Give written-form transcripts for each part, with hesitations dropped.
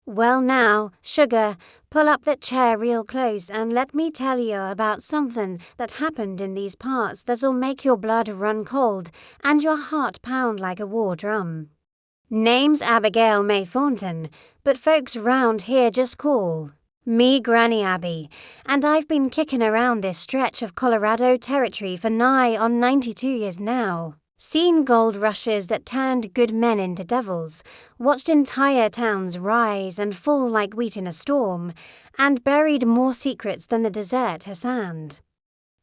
Well now, sugar, pull up that chair real close and let me tell you about something that happened in these parts that'll make your blood run cold and your heart pound like a war drum. Name's Abigail May Thornton, but folks round here just call me Granny Abby, and I've been kicking around this stretch of Colorado territory for nigh on 92 years now. Seen gold rushes that turned good men into devils, watched entire towns rise and fall like wheat in a storm, and buried more secrets than the desert has sand.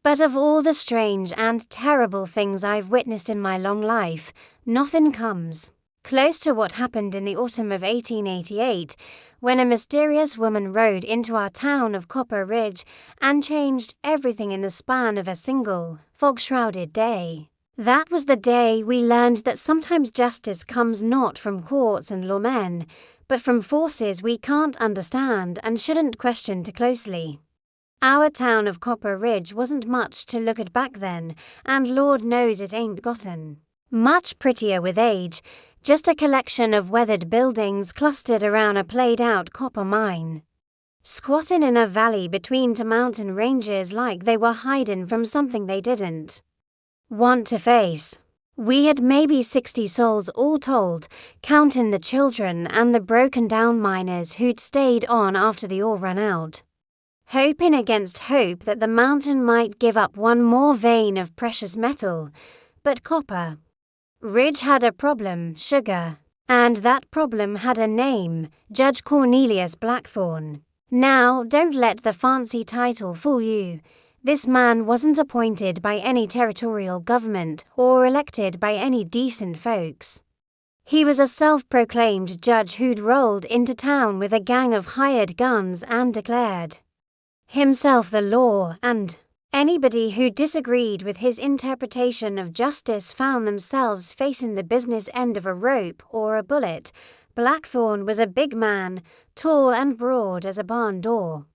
But of all the strange and terrible things I've witnessed in my long life, nothing comes close to what happened in the autumn of 1888, when a mysterious woman rode into our town of Copper Ridge and changed everything in the span of a single, fog-shrouded day. That was the day we learned that sometimes justice comes not from courts and lawmen, but from forces we can't understand and shouldn't question too closely. Our town of Copper Ridge wasn't much to look at back then, and Lord knows it ain't gotten much prettier with age, just a collection of weathered buildings clustered around a played-out copper mine, squatting in a valley between two mountain ranges like they were hiding from something they didn't want to face. We had maybe 60 souls all told, counting the children and the broken-down miners who'd stayed on after the ore ran out, hoping against hope that the mountain might give up one more vein of precious metal. But Copper Ridge had a problem, sugar, and that problem had a name, Judge Cornelius Blackthorne. Now, don't let the fancy title fool you. This man wasn't appointed by any territorial government or elected by any decent folks. He was a self-proclaimed judge who'd rolled into town with a gang of hired guns and declared himself the law, and anybody who disagreed with his interpretation of justice found themselves facing the business end of a rope or a bullet. Blackthorne was a big man, tall and broad as a barn door,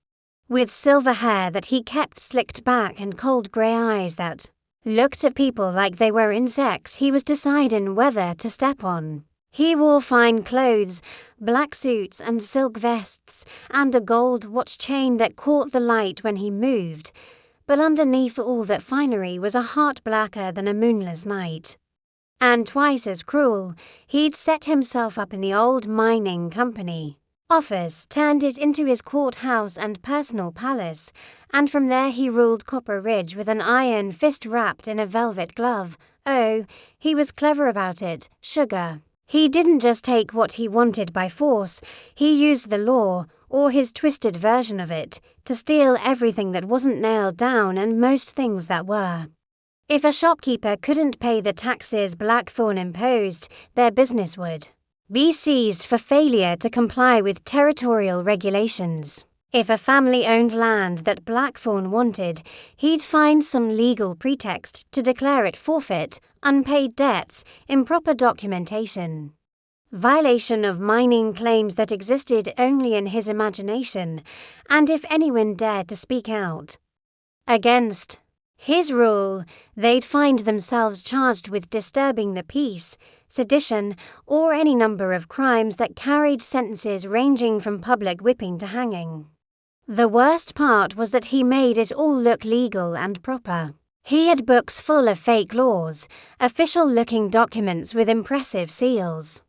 with silver hair that he kept slicked back and cold grey eyes that looked at people like they were insects he was deciding whether to step on. He wore fine clothes, black suits and silk vests, and a gold watch chain that caught the light when he moved, but underneath all that finery was a heart blacker than a moonless night. And twice as cruel, he'd set himself up in the old mining company office, turned it into his courthouse and personal palace, and from there he ruled Copper Ridge with an iron fist wrapped in a velvet glove. Oh, he was clever about it, sugar. He didn't just take what he wanted by force, he used the law, or his twisted version of it, to steal everything that wasn't nailed down and most things that were. If a shopkeeper couldn't pay the taxes Blackthorne imposed, their business would be seized for failure to comply with territorial regulations. If a family owned land that Blackthorne wanted, he'd find some legal pretext to declare it forfeit, unpaid debts, improper documentation, violation of mining claims that existed only in his imagination, and if anyone dared to speak out against his rule, they'd find themselves charged with disturbing the peace, sedition, or any number of crimes that carried sentences ranging from public whipping to hanging. The worst part was that he made it all look legal and proper. He had books full of fake laws, official-looking documents with impressive seals,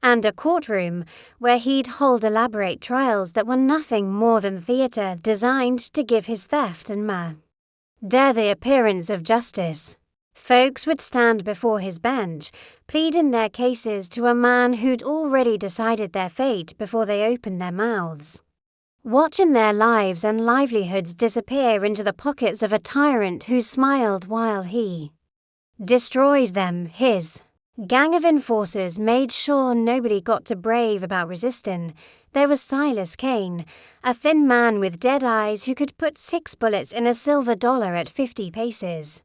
and a courtroom where he'd hold elaborate trials that were nothing more than theatre designed to give his theft and dare the appearance of justice. Folks would stand before his bench, pleading their cases to a man who'd already decided their fate before they opened their mouths, watching their lives and livelihoods disappear into the pockets of a tyrant who smiled while he destroyed them. His gang of enforcers made sure nobody got too brave about resisting. There was Silas Kane, a thin man with dead eyes who could put 6 bullets in a silver dollar at 50 paces.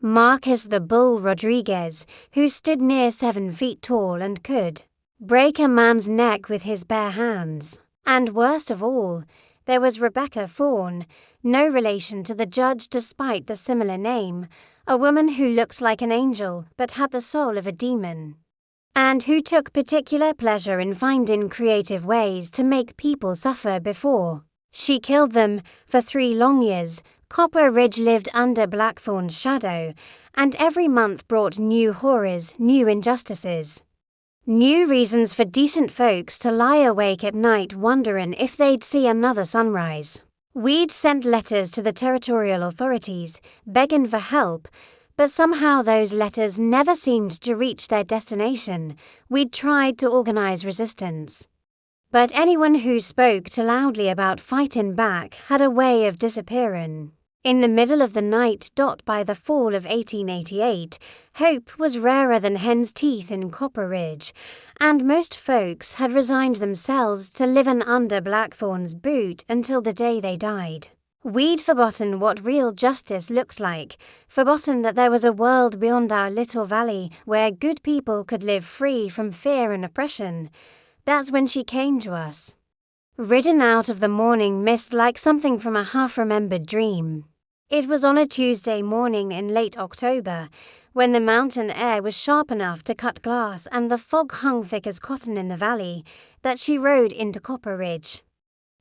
Marcus the Bull Rodriguez, who stood near 7 feet tall and could break a man's neck with his bare hands. And worst of all, there was Rebecca Thorne, no relation to the judge despite the similar name, a woman who looked like an angel but had the soul of a demon. and who took particular pleasure in finding creative ways to make people suffer before she killed them. For 3 long years, Copper Ridge lived under Blackthorn's shadow, and every month brought new horrors, new injustices. New reasons for decent folks to lie awake at night wondering if they'd see another sunrise. We'd sent letters to the territorial authorities, begging for help, but somehow those letters never seemed to reach their destination. We'd tried to organize resistance, but anyone who spoke too loudly about fighting back had a way of disappearing. In the middle of the night. By the fall of 1888, hope was rarer than hen's teeth in Copper Ridge, and most folks had resigned themselves to living under Blackthorn's boot until the day they died. We'd forgotten what real justice looked like, forgotten that there was a world beyond our little valley where good people could live free from fear and oppression. That's when she came to us, ridden out of the morning mist like something from a half-remembered dream. It was on a Tuesday morning in late October, when the mountain air was sharp enough to cut glass and the fog hung thick as cotton in the valley, that she rode into Copper Ridge.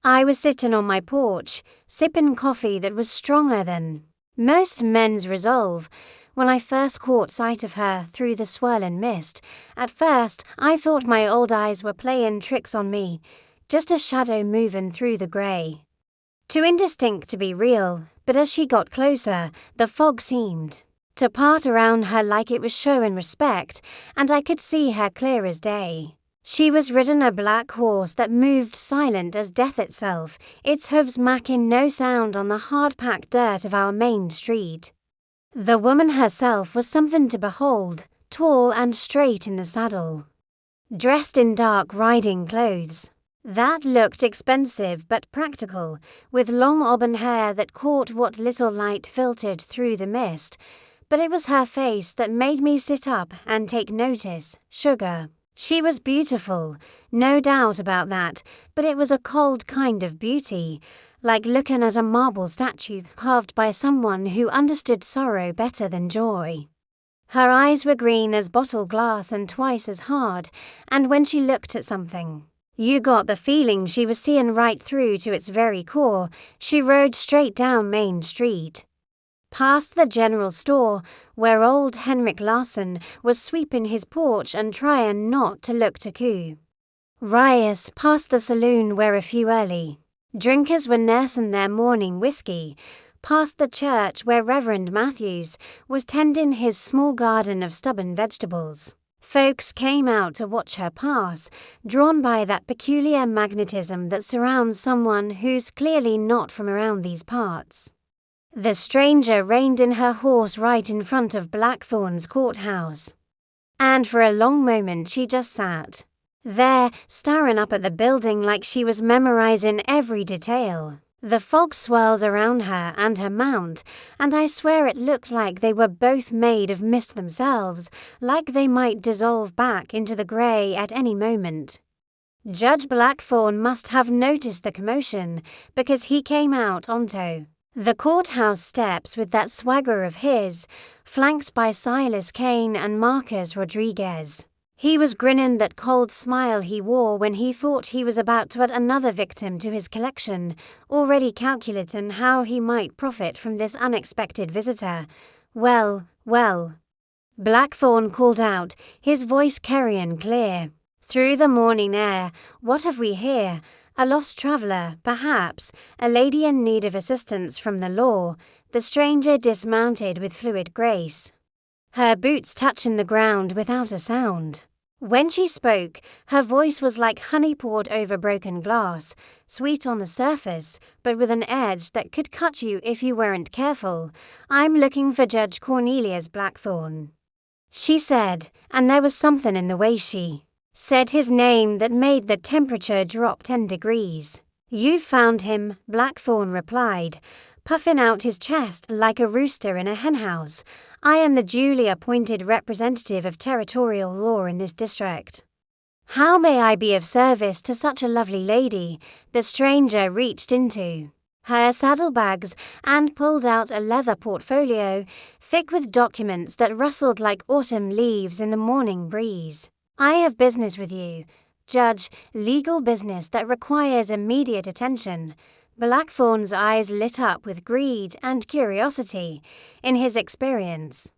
I was sitting on my porch, sipping coffee that was stronger than most men's resolve, when I first caught sight of her through the swirling mist. At first, I thought my old eyes were playing tricks on me, just a shadow moving through the grey. Too indistinct to be real, but as she got closer, the fog seemed to part around her like it was showing respect, and I could see her clear as day. She was ridden a black horse that moved silent as death itself, its hooves making no sound on the hard-packed dirt of our main street. The woman herself was something to behold, tall and straight in the saddle, dressed in dark riding clothes that looked expensive but practical, with long auburn hair that caught what little light filtered through the mist. But it was her face that made me sit up and take notice. Sugar. She was beautiful, no doubt about that, but it was a cold kind of beauty, like looking at a marble statue carved by someone who understood sorrow better than joy. Her eyes were green as bottle glass and twice as hard, and when she looked at something, you got the feeling she was seeing right through to its very core. She rode straight down Main Street, past the general store, where old Henrik Larsson was sweeping his porch and trying not to look too cool. Rias past the saloon where a few early drinkers were nursing their morning whiskey, past the church where Reverend Matthews was tending his small garden of stubborn vegetables. Folks came out to watch her pass, drawn by that peculiar magnetism that surrounds someone who's clearly not from around these parts. The stranger reined in her horse right in front of Blackthorn's courthouse, and for a long moment she just sat there, staring up at the building like she was memorizing every detail. The fog swirled around her and her mount, and I swear it looked like they were both made of mist themselves, like they might dissolve back into the grey at any moment. Judge Blackthorn must have noticed the commotion, because he came out onto the courthouse steps with that swagger of his, flanked by Silas Kane and Marcus Rodriguez. He was grinning that cold smile he wore when he thought he was about to add another victim to his collection, already calculating how he might profit from this unexpected visitor. Well, Blackthorn called out, his voice carrying clear through the morning air. What have we here? A lost traveller, perhaps, a lady in need of assistance from the law. The stranger dismounted with fluid grace, her boots touching the ground without a sound. When she spoke, her voice was like honey poured over broken glass, sweet on the surface, but with an edge that could cut you if you weren't careful. "I'm looking for Judge Cornelius Blackthorn," she said, and there was something in the way she said his name that made the temperature drop 10 degrees. "You've found him," Blackthorn replied, puffing out his chest like a rooster in a henhouse. "I am the duly appointed representative of territorial law in this district. How may I be of service to such a lovely lady?" The stranger reached into her saddlebags and pulled out a leather portfolio, thick with documents that rustled like autumn leaves in the morning breeze. I have business with you, Judge, legal business that requires immediate attention. Blackthorn's eyes lit up with greed and curiosity. In his experience,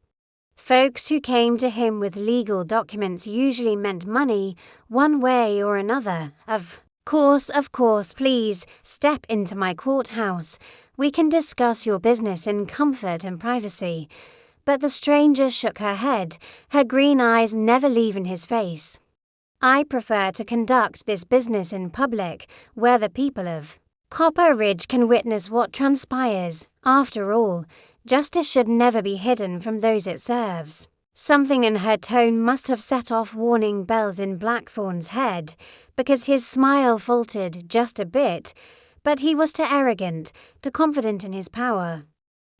folks who came to him with legal documents usually meant money, one way or another. Of course, please step into my courthouse. We can discuss your business in comfort and privacy. But the stranger shook her head, her green eyes never leaving his face. I prefer to conduct this business in public, where the people of Copper Ridge can witness what transpires. After all, justice should never be hidden from those it serves. Something in her tone must have set off warning bells in Blackthorn's head, because his smile faltered just a bit, but he was too arrogant, too confident in his power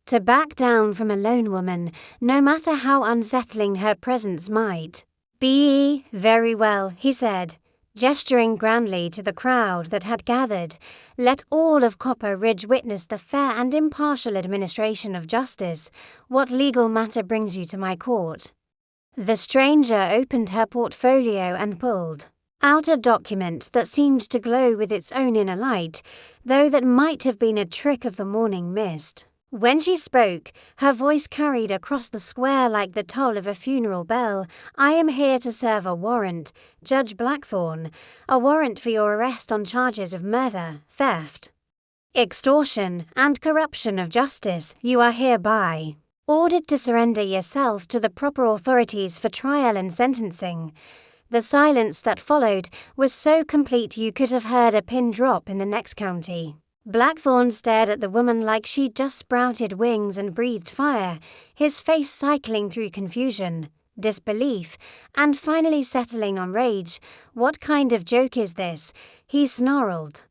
to back down from a lone woman, no matter how unsettling her presence might be. Very well, he said, gesturing grandly to the crowd that had gathered. Let all of Copper Ridge witness the fair and impartial administration of justice. What legal matter brings you to my court? The stranger opened her portfolio and pulled out a document that seemed to glow with its own inner light, though that might have been a trick of the morning mist. When she spoke, her voice carried across the square like the toll of a funeral bell. I am here to serve a warrant, Judge Blackthorn, a warrant for your arrest on charges of murder, theft, extortion, and corruption of justice. You are hereby ordered to surrender yourself to the proper authorities for trial and sentencing. The silence that followed was so complete you could have heard a pin drop in the next county. Blackthorn stared at the woman like she'd just sprouted wings and breathed fire, his face cycling through confusion, disbelief, and finally settling on rage. What kind of joke is this? He snarled,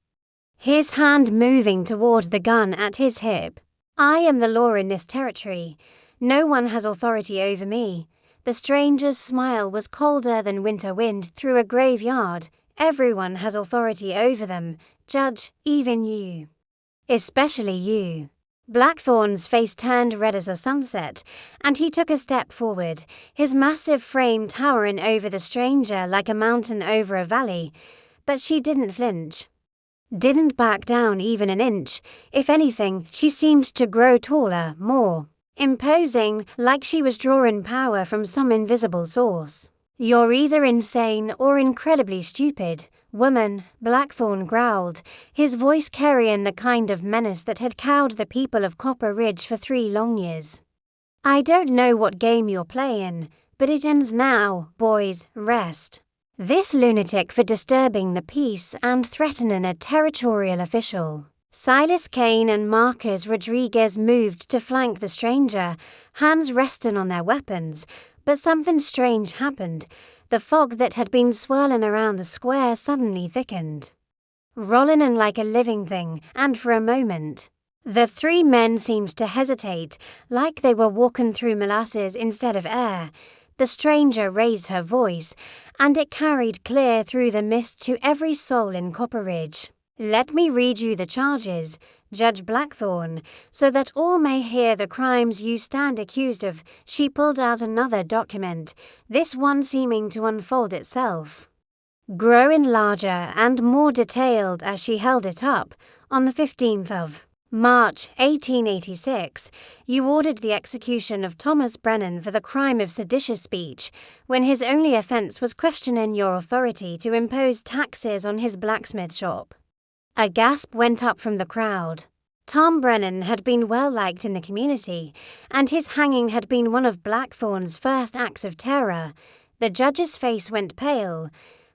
his hand moving toward the gun at his hip. I am the law in this territory. No one has authority over me. The stranger's smile was colder than winter wind through a graveyard. Everyone has authority over them, Judge, even you. Especially you. Blackthorn's face turned red as a sunset, and he took a step forward, his massive frame towering over the stranger like a mountain over a valley. But she didn't flinch. Didn't back down even an inch. If anything, she seemed to grow taller, more imposing, like she was drawing power from some invisible source. You're either insane or incredibly stupid, woman, Blackthorn growled, his voice carrying the kind of menace that had cowed the people of Copper Ridge for 3 long years. I don't know what game you're playing, but it ends now, boys, rest. This lunatic for disturbing the peace and threatening a territorial official. Silas Kane and Marcus Rodriguez moved to flank the stranger, hands resting on their weapons, but something strange happened. The fog that had been swirling around the square suddenly thickened, rolling in like a living thing, and for a moment, the 3 men seemed to hesitate, like they were walking through molasses instead of air. The stranger raised her voice, and it carried clear through the mist to every soul in Copper Ridge. Let me read you the charges, Judge Blackthorn, so that all may hear the crimes you stand accused of. She pulled out another document, this one seeming to unfold itself, growing larger and more detailed as she held it up. On the 15th of March 1886, you ordered the execution of Thomas Brennan for the crime of seditious speech, when his only offense was questioning your authority to impose taxes on his blacksmith shop. A gasp went up from the crowd. Tom Brennan had been well liked in the community, and his hanging had been one of Blackthorn's first acts of terror. The judge's face went pale,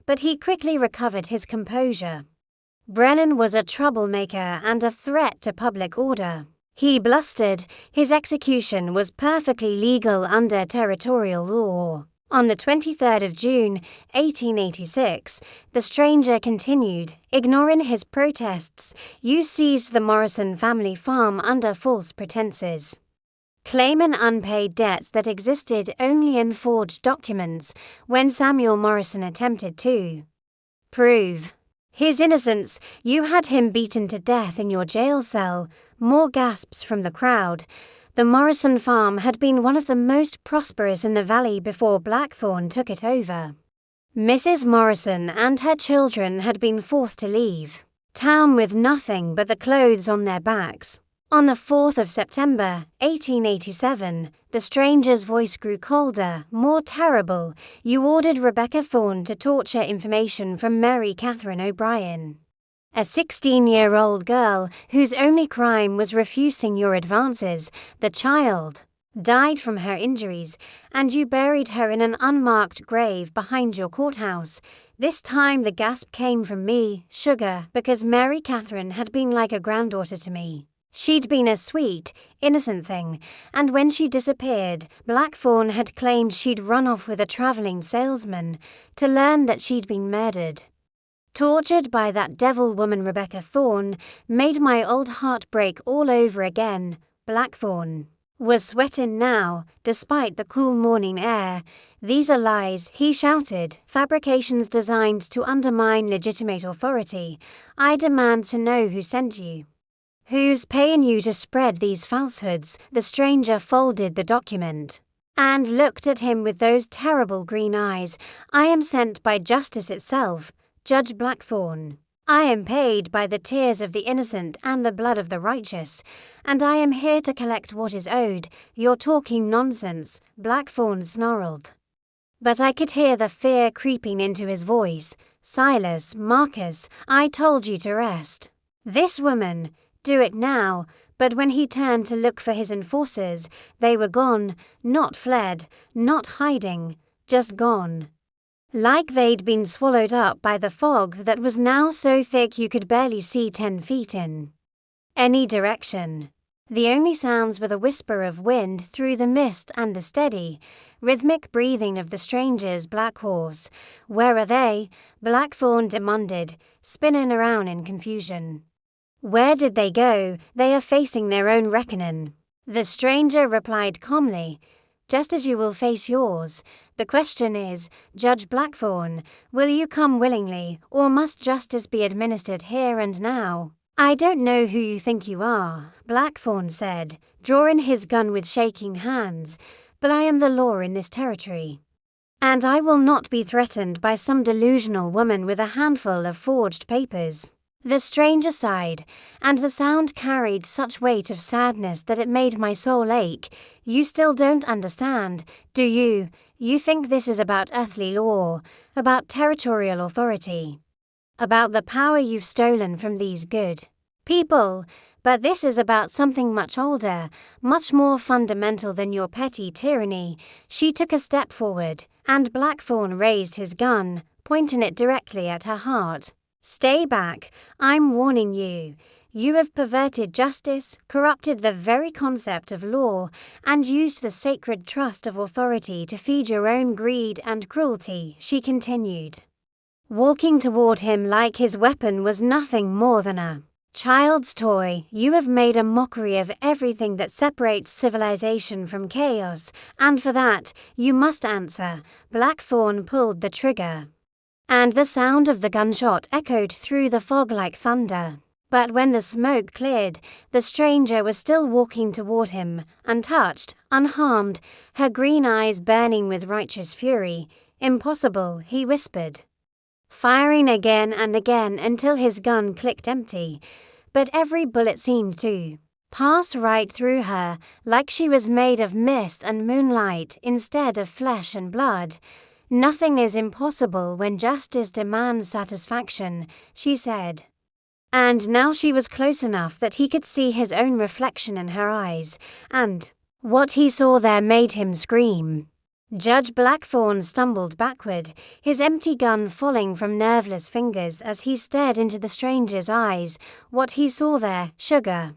but he quickly recovered his composure. Brennan was a troublemaker and a threat to public order. He blustered. His execution was perfectly legal under territorial law. On the 23rd of June, 1886, the stranger continued, ignoring his protests. You seized the Morrison family farm under false pretenses, claiming unpaid debts that existed only in forged documents. When Samuel Morrison attempted to prove his innocence, you had him beaten to death in your jail cell. More gasps from the crowd. The Morrison farm had been one of the most prosperous in the valley before Blackthorn took it over. Mrs. Morrison and her children had been forced to leave town with nothing but the clothes on their backs. On the 4th of September, 1887, the stranger's voice grew colder, more terrible. You ordered Rebecca Thorne to torture information from Mary Catherine O'Brien, a 16-year-old girl whose only crime was refusing your advances. The child died from her injuries, and you buried her in an unmarked grave behind your courthouse. This time the gasp came from me, Sugar, because Mary Catherine had been like a granddaughter to me. She'd been a sweet, innocent thing, and when she disappeared, Blackthorn had claimed she'd run off with a traveling salesman, to learn that she'd been murdered. Tortured by that devil woman Rebecca Thorne made my old heart break all over again. Blackthorn was sweating now, despite the cool morning air. These are lies, he shouted, fabrications designed to undermine legitimate authority. I demand to know who sent you. Who's paying you to spread these falsehoods? The stranger folded the document and looked at him with those terrible green eyes. I am sent by justice itself, Judge Blackthorn. I am paid by the tears of the innocent and the blood of the righteous, and I am here to collect what is owed. You're talking nonsense, Blackthorn snarled. But I could hear the fear creeping into his voice. Silas, Marcus, I told you to rest this woman. Do it now. But when he turned to look for his enforcers, they were gone, not fled, not hiding, just gone. Like they'd been swallowed up by the fog that was now so thick you could barely see 10 feet in any direction. The only sounds were the whisper of wind through the mist and the steady, rhythmic breathing of the stranger's black horse. Where are they? Blackthorn demanded, spinning around in confusion. Where did they go? They are facing their own reckoning. The stranger replied calmly, just as you will face yours. The question is, Judge Blackthorn, will you come willingly, or must justice be administered here and now? I don't know who you think you are, Blackthorn said, drawing his gun with shaking hands, but I am the law in this territory. And I will not be threatened by some delusional woman with a handful of forged papers. The stranger sighed, and the sound carried such weight of sadness that it made my soul ache. You still don't understand, do you? You think this is about earthly law, about territorial authority, about the power you've stolen from these good people, but this is about something much older, much more fundamental than your petty tyranny. She took a step forward, and Blackthorn raised his gun, pointing it directly at her heart. Stay back, I'm warning you. You have perverted justice, corrupted the very concept of law, and used the sacred trust of authority to feed your own greed and cruelty, she continued, walking toward him like his weapon was nothing more than a child's toy. You have made a mockery of everything that separates civilization from chaos, and for that, you must answer. Blackthorn pulled the trigger, and the sound of the gunshot echoed through the fog like thunder. But when the smoke cleared, the stranger was still walking toward him, untouched, unharmed, her green eyes burning with righteous fury. Impossible, he whispered, firing again and again until his gun clicked empty. But every bullet seemed to pass right through her, like she was made of mist and moonlight instead of flesh and blood. Nothing is impossible when justice demands satisfaction, she said. And now she was close enough that he could see his own reflection in her eyes, and what he saw there made him scream. Judge Blackthorn stumbled backward, his empty gun falling from nerveless fingers as he stared into the stranger's eyes. What he saw there, Sugar,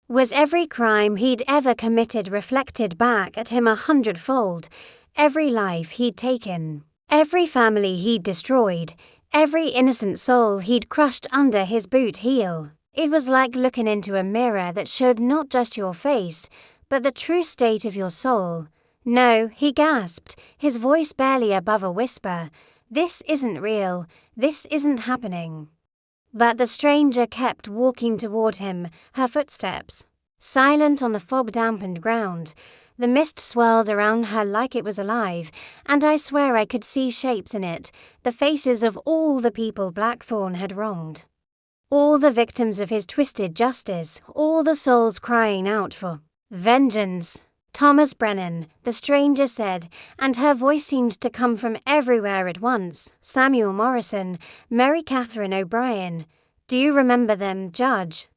was every crime he'd ever committed reflected back at him 100-fold. Every life he'd taken, every family he'd destroyed, every innocent soul he'd crushed under his boot heel. It was like looking into a mirror that showed not just your face, but the true state of your soul. No, he gasped, his voice barely above a whisper. This isn't real. This isn't happening. But the stranger kept walking toward him, her footsteps silent on the fog-dampened ground. The mist swirled around her like it was alive, and I swear I could see shapes in it, the faces of all the people Blackthorn had wronged. All the victims of his twisted justice, all the souls crying out for vengeance. Thomas Brennan, the stranger said, and her voice seemed to come from everywhere at once. Samuel Morrison, Mary Catherine O'Brien. Do you remember them, Judge?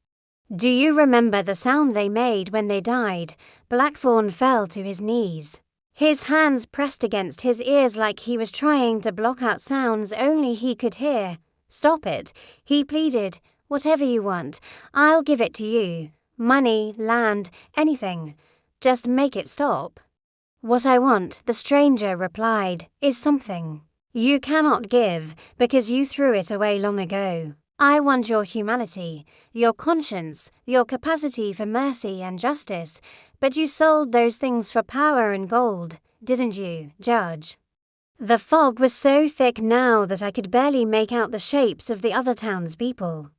Do you remember the sound they made when they died? Blackthorn fell to his knees. His hands pressed against his ears like he was trying to block out sounds only he could hear. Stop it, he pleaded. Whatever you want, I'll give it to you. Money, land, anything. Just make it stop. What I want, the stranger replied, is something you cannot give because you threw it away long ago. I want your humanity, your conscience, your capacity for mercy and justice, but you sold those things for power and gold, didn't you, Judge? The fog was so thick now that I could barely make out the shapes of the other townspeople.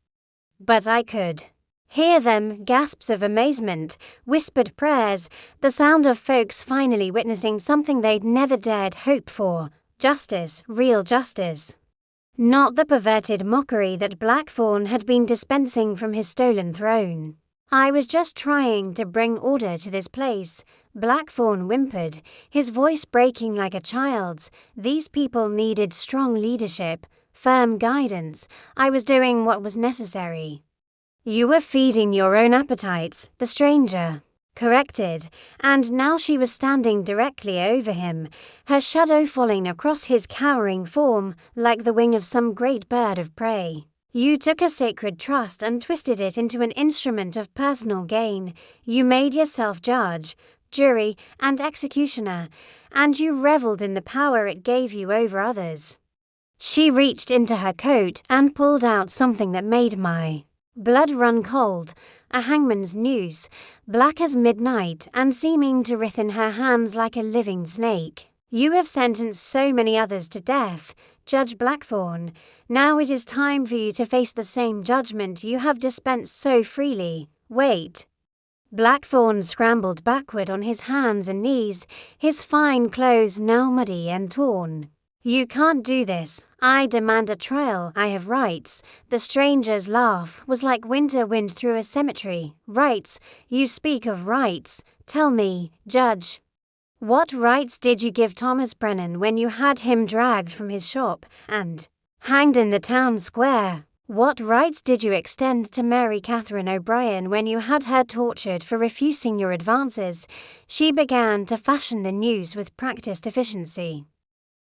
But I could hear them, gasps of amazement, whispered prayers, the sound of folks finally witnessing something they'd never dared hope for. Justice, real justice. Not the perverted mockery that Blackthorn had been dispensing from his stolen throne. I was just trying to bring order to this place. Blackthorn whimpered, his voice breaking like a child's. These people needed strong leadership, firm guidance. I was doing what was necessary. You were feeding your own appetites, the stranger corrected, and now she was standing directly over him, her shadow falling across his cowering form like the wing of some great bird of prey. You took a sacred trust and twisted it into an instrument of personal gain. You made yourself judge, jury, and executioner, and you reveled in the power it gave you over others. She reached into her coat and pulled out something that made my blood run cold, a hangman's noose, black as midnight and seeming to writhe in her hands like a living snake. You have sentenced so many others to death, Judge Blackthorn. Now it is time for you to face the same judgment you have dispensed so freely. Wait. Blackthorn scrambled backward on his hands and knees, his fine clothes now muddy and torn. You can't do this. I demand a trial. I have rights. The stranger's laugh was like winter wind through a cemetery. Rights? You speak of rights. Tell me, Judge. What rights did you give Thomas Brennan when you had him dragged from his shop and hanged in the town square? What rights did you extend to Mary Catherine O'Brien when you had her tortured for refusing your advances? She began to fashion the news with practiced efficiency,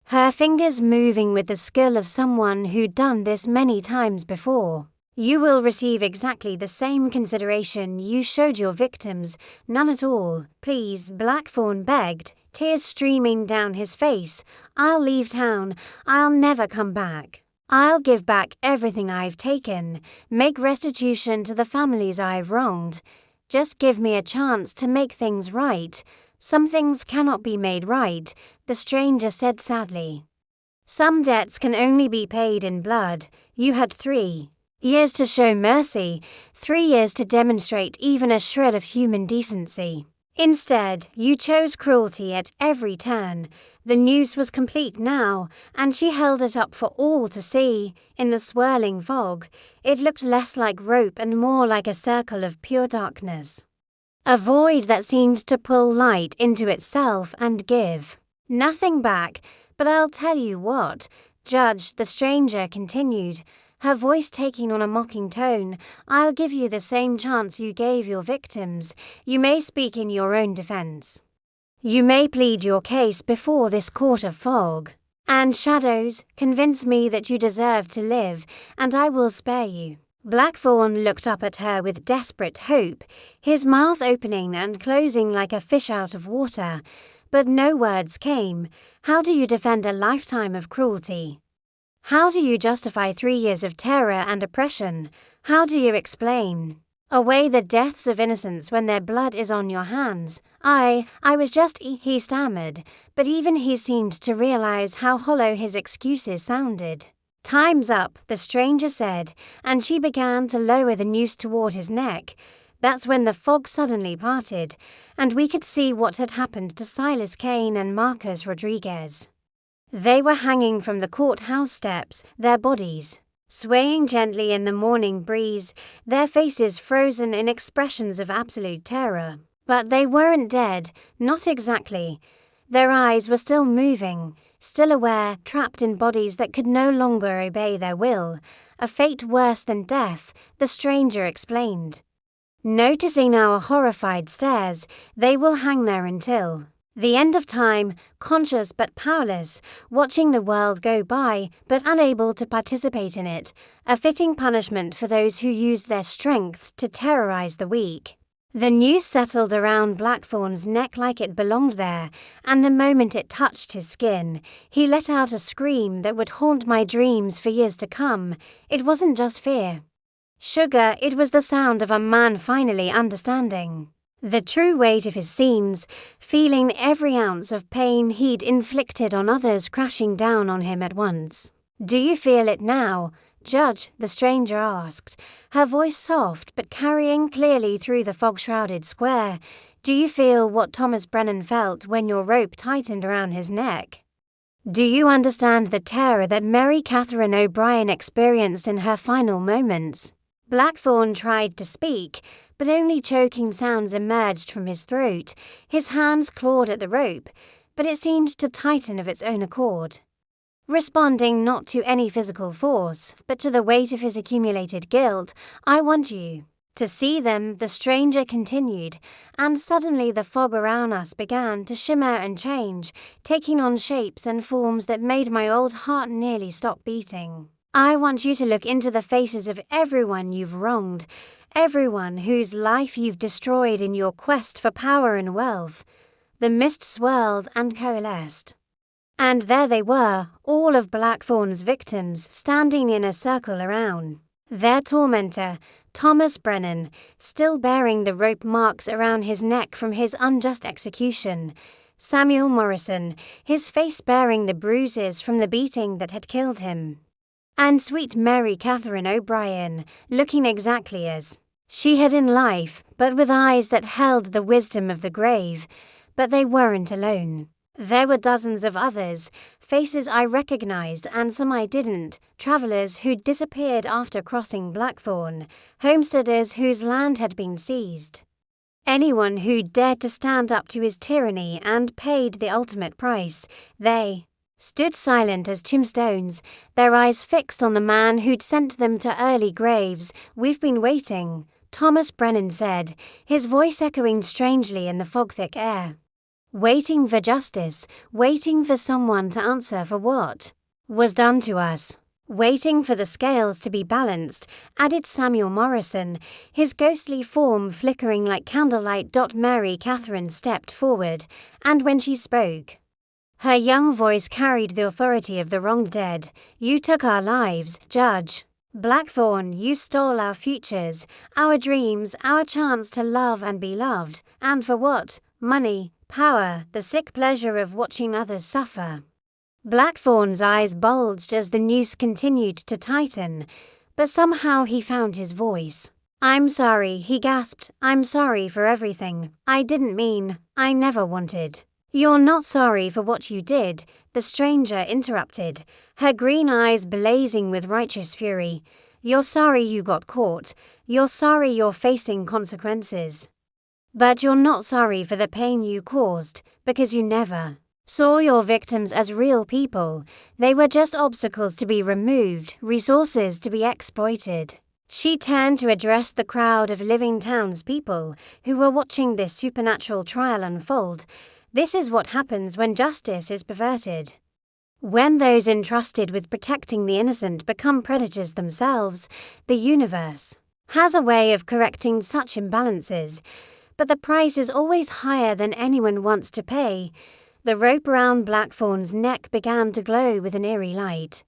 her fingers moving with the skill of someone who'd done this many times before. You will receive exactly the same consideration you showed your victims, none at all. Please, Blackthorn begged, tears streaming down his face. I'll leave town. I'll never come back. I'll give back everything I've taken, make restitution to the families I've wronged. Just give me a chance to make things right. Some things cannot be made right, the stranger said sadly. Some debts can only be paid in blood. You had 3 years to show mercy, 3 years to demonstrate even a shred of human decency. Instead, you chose cruelty at every turn. The noose was complete now, and she held it up for all to see. In the swirling fog, it looked less like rope and more like a circle of pure darkness. A void that seemed to pull light into itself and give nothing back. But I'll tell you what, Judge, the stranger continued, her voice taking on a mocking tone, I'll give you the same chance you gave your victims. You may speak in your own defense. You may plead your case before this court of fog and shadows. Convince me that you deserve to live, and I will spare you. Blackthorn looked up at her with desperate hope, his mouth opening and closing like a fish out of water. But no words came. How do you defend a lifetime of cruelty? How do you justify 3 years of terror and oppression? How do you explain away the deaths of innocents when their blood is on your hands? I was just, he stammered, but even he seemed to realize how hollow his excuses sounded. Time's up, the stranger said, and she began to lower the noose toward his neck. That's when the fog suddenly parted, and we could see what had happened to Silas Kane and Marcus Rodriguez. They were hanging from the courthouse steps, their bodies swaying gently in the morning breeze, their faces frozen in expressions of absolute terror. But they weren't dead, not exactly. Their eyes were still moving, still aware, trapped in bodies that could no longer obey their will. A fate worse than death, the stranger explained. Noticing our horrified stares, they will hang there until the end of time, conscious but powerless, watching the world go by but unable to participate in it, a fitting punishment for those who use their strength to terrorize the weak. The noose settled around Blackthorn's neck like it belonged there, and the moment it touched his skin, he let out a scream that would haunt my dreams for years to come. It wasn't just fear. Sugar, it was the sound of a man finally understanding the true weight of his scenes, feeling every ounce of pain he'd inflicted on others crashing down on him at once. "Do you feel it now, Judge?" the stranger asked, her voice soft but carrying clearly through the fog-shrouded square. "Do you feel what Thomas Brennan felt when your rope tightened around his neck? Do you understand the terror that Mary Catherine O'Brien experienced in her final moments?" Blackthorn tried to speak, but only choking sounds emerged from his throat. His hands clawed at the rope, but it seemed to tighten of its own accord. Responding not to any physical force, but to the weight of his accumulated guilt. "I want you to see them," the stranger continued, and suddenly the fog around us began to shimmer and change, taking on shapes and forms that made my old heart nearly stop beating. "I want you to look into the faces of everyone you've wronged, everyone whose life you've destroyed in your quest for power and wealth." The mist swirled and coalesced. And there they were, all of Blackthorn's victims, standing in a circle around their tormentor, Thomas Brennan, still bearing the rope marks around his neck from his unjust execution. Samuel Morrison, his face bearing the bruises from the beating that had killed him. And sweet Mary Catherine O'Brien, looking exactly as she had in life, but with eyes that held the wisdom of the grave. But they weren't alone. There were dozens of others, faces I recognized and some I didn't, travelers who'd disappeared after crossing Blackthorn, homesteaders whose land had been seized. Anyone who dared to stand up to his tyranny and paid the ultimate price. They stood silent as tombstones, their eyes fixed on the man who'd sent them to early graves. "We've been waiting," Thomas Brennan said, his voice echoing strangely in the fog-thick air. "Waiting for justice, waiting for someone to answer for what was done to us. Waiting for the scales to be balanced," added Samuel Morrison, his ghostly form flickering like candlelight. Mary Catherine stepped forward, and when she spoke, her young voice carried the authority of the wronged dead. "You took our lives, Judge Blackthorn. You stole our futures, our dreams, our chance to love and be loved. And for what? Money, power, the sick pleasure of watching others suffer." Blackthorn's eyes bulged as the noose continued to tighten, but somehow he found his voice. "I'm sorry," he gasped. "I'm sorry for everything. I didn't mean, I never wanted." "You're not sorry for what you did," the stranger interrupted, her green eyes blazing with righteous fury. "You're sorry you got caught. You're sorry you're facing consequences. But you're not sorry for the pain you caused, because you never saw your victims as real people. They were just obstacles to be removed, resources to be exploited." She turned to address the crowd of living townspeople who were watching this supernatural trial unfold. "This is what happens when justice is perverted. When those entrusted with protecting the innocent become predators themselves. The universe has a way of correcting such imbalances, but the price is always higher than anyone wants to pay." The rope around Blackthorn's neck began to glow with an eerie light,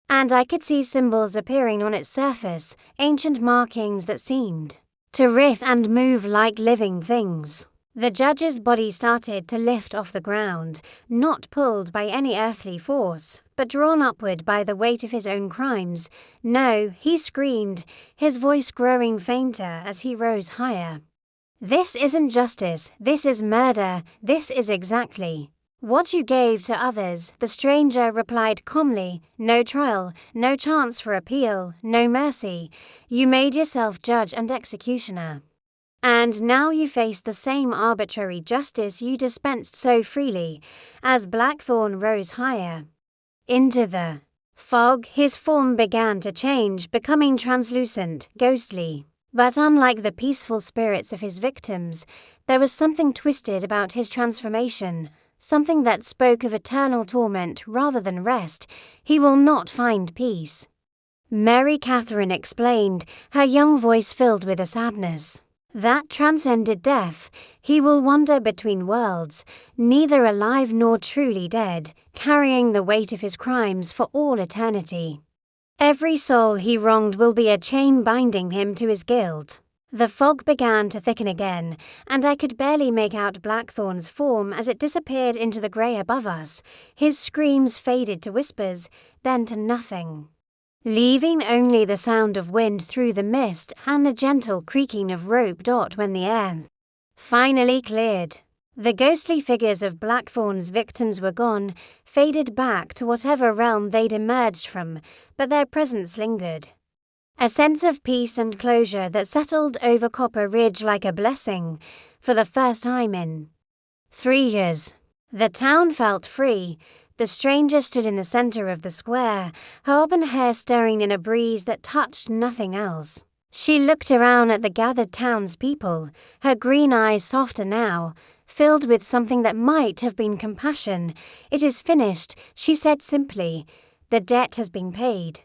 and I could see symbols appearing on its surface, ancient markings that seemed to writhe and move like living things. The judge's body started to lift off the ground, not pulled by any earthly force, but drawn upward by the weight of his own crimes. No, he screamed, his voice growing fainter as he rose higher. This isn't justice, this is murder, this is exactly what you gave to others. The stranger replied calmly. No trial, no chance for appeal, no mercy. You made yourself judge and executioner. And now you face the same arbitrary justice you dispensed so freely. As Blackthorn rose higher into the fog, his form began to change, becoming translucent, ghostly. But unlike the peaceful spirits of his victims, there was something twisted about his transformation, something that spoke of eternal torment rather than rest. He will not find peace. Mary Catherine explained, her young voice filled with a sadness that transcended death. He will wander between worlds, neither alive nor truly dead, carrying the weight of his crimes for all eternity. Every soul he wronged will be a chain binding him to his guilt. The fog began to thicken again, and I could barely make out Blackthorn's form as it disappeared into the grey above us. His screams faded to whispers, then to nothing, leaving only the sound of wind through the mist and the gentle creaking of rope when the air finally cleared. The ghostly figures of Blackthorn's victims were gone, faded back to whatever realm they'd emerged from, but their presence lingered. A sense of peace and closure that settled over Copper Ridge like a blessing, for the first time in 3 years. The town felt free. The stranger stood in the center of the square, her auburn hair stirring in a breeze that touched nothing else. She looked around at the gathered townspeople, her green eyes softer now, filled with something that might have been compassion. It is finished, she said simply. The debt has been paid.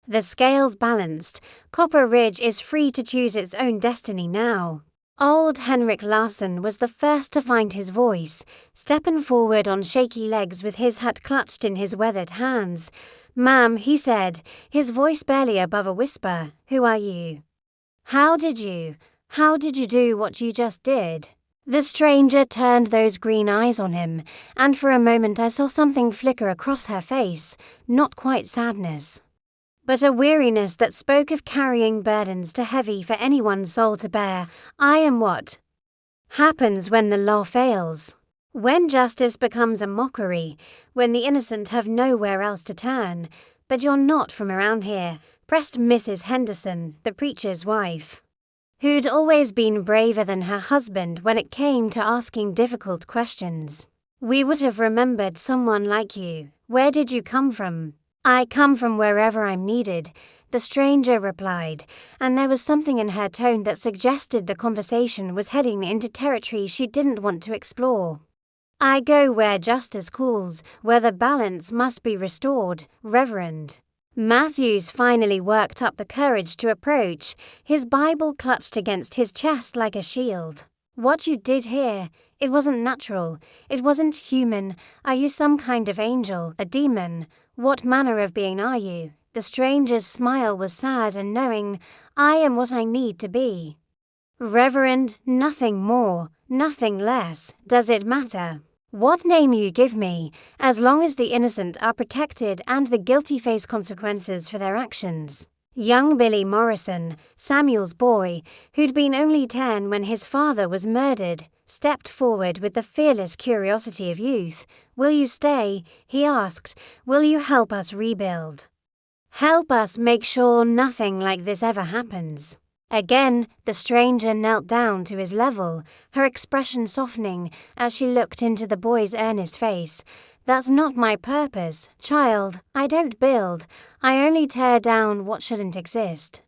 The scales balanced. Copper Ridge is free to choose its own destiny now. Old Henrik Larsson was the first to find his voice, stepping forward on shaky legs with his hat clutched in his weathered hands. "Ma'am," he said, his voice barely above a whisper, "who are you? How did you do what you just did?" The stranger turned those green eyes on him, and for a moment I saw something flicker across her face, not quite sadness, but a weariness that spoke of carrying burdens too heavy for anyone's soul to bear. "I am what happens when the law fails. When justice becomes a mockery, when the innocent have nowhere else to turn. But you're not from around here," pressed Mrs. Henderson, the preacher's wife, who'd always been braver than her husband when it came to asking difficult questions. "We would have remembered someone like you. Where did you come from?" "I come from wherever I'm needed," the stranger replied, and there was something in her tone that suggested the conversation was heading into territory she didn't want to explore. "I go where justice calls, where the balance must be restored, Reverend." Matthews finally worked up the courage to approach, his Bible clutched against his chest like a shield. "What you did here, it wasn't natural, it wasn't human. Are you some kind of angel, a demon? What manner of being are you?" The stranger's smile was sad and knowing. "I am what I need to be, Reverend, nothing more, nothing less. Does it matter what name you give me, as long as the innocent are protected and the guilty face consequences for their actions?" Young Billy Morrison, Samuel's boy, who'd been only 10 when his father was murdered, stepped forward with the fearless curiosity of youth. "Will you stay?" he asked. "Will you help us rebuild? Help us make sure nothing like this ever happens?" Again, the stranger knelt down to his level, her expression softening as she looked into the boy's earnest face. "That's not my purpose, child. I don't build. I only tear down what shouldn't exist.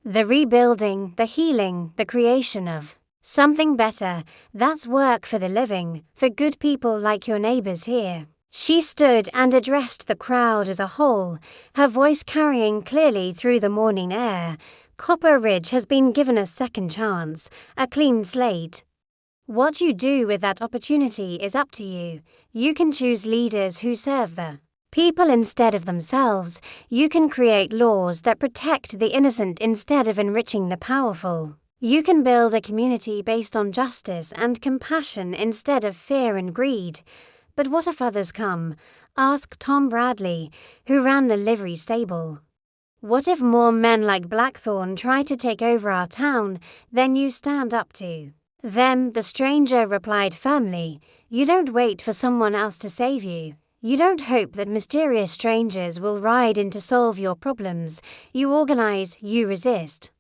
The rebuilding, the healing, the creation of something better, that's work for the living, for good people like your neighbors here." She stood and addressed the crowd as a whole, her voice carrying clearly through the morning air. "Copper Ridge has been given a second chance, a clean slate. What you do with that opportunity is up to you. You can choose leaders who serve the people instead of themselves. You can create laws that protect the innocent instead of enriching the powerful. You can build a community based on justice and compassion instead of fear and greed. But what if others come? Asked Tom Bradley, who ran the livery stable. What if more men like Blackthorn try to take over our town? Then you stand up to them, the stranger replied firmly. You don't wait for someone else to save you. You don't hope that mysterious strangers will ride in to solve your problems. You organize, you resist.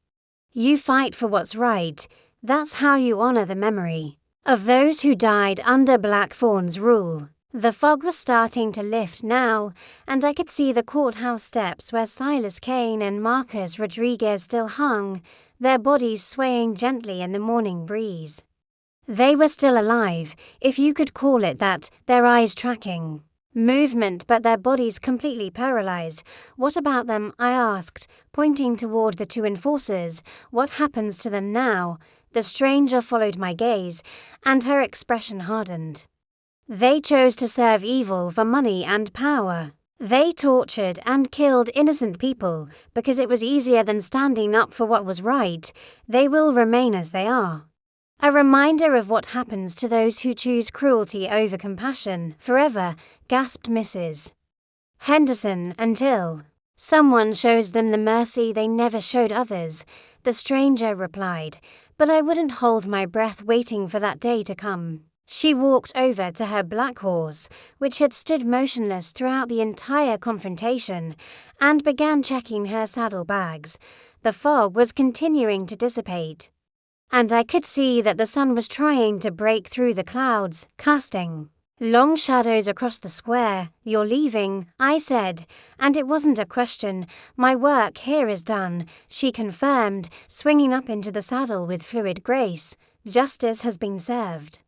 You fight for what's right. That's how you honor the memory of those who died under Blackthorn's rule. The fog was starting to lift now, and I could see the courthouse steps where Silas Kane and Marcus Rodriguez still hung, their bodies swaying gently in the morning breeze. They were still alive, if you could call it that, their eyes tracking movement but their bodies completely paralyzed. What about them? I asked, pointing toward the two enforcers. What happens to them now? The stranger followed my gaze, and her expression hardened. They chose to serve evil for money and power. They tortured and killed innocent people because it was easier than standing up for what was right. They will remain as they are. A reminder of what happens to those who choose cruelty over compassion, forever, gasped Mrs. Henderson, until someone shows them the mercy they never showed others, the stranger replied, but I wouldn't hold my breath waiting for that day to come. She walked over to her black horse, which had stood motionless throughout the entire confrontation, and began checking her saddlebags. The fog was continuing to dissipate, and I could see that the sun was trying to break through the clouds, casting long shadows across the square. You're leaving, I said, and it wasn't a question. My work here is done, she confirmed, swinging up into the saddle with fluid grace. Justice has been served.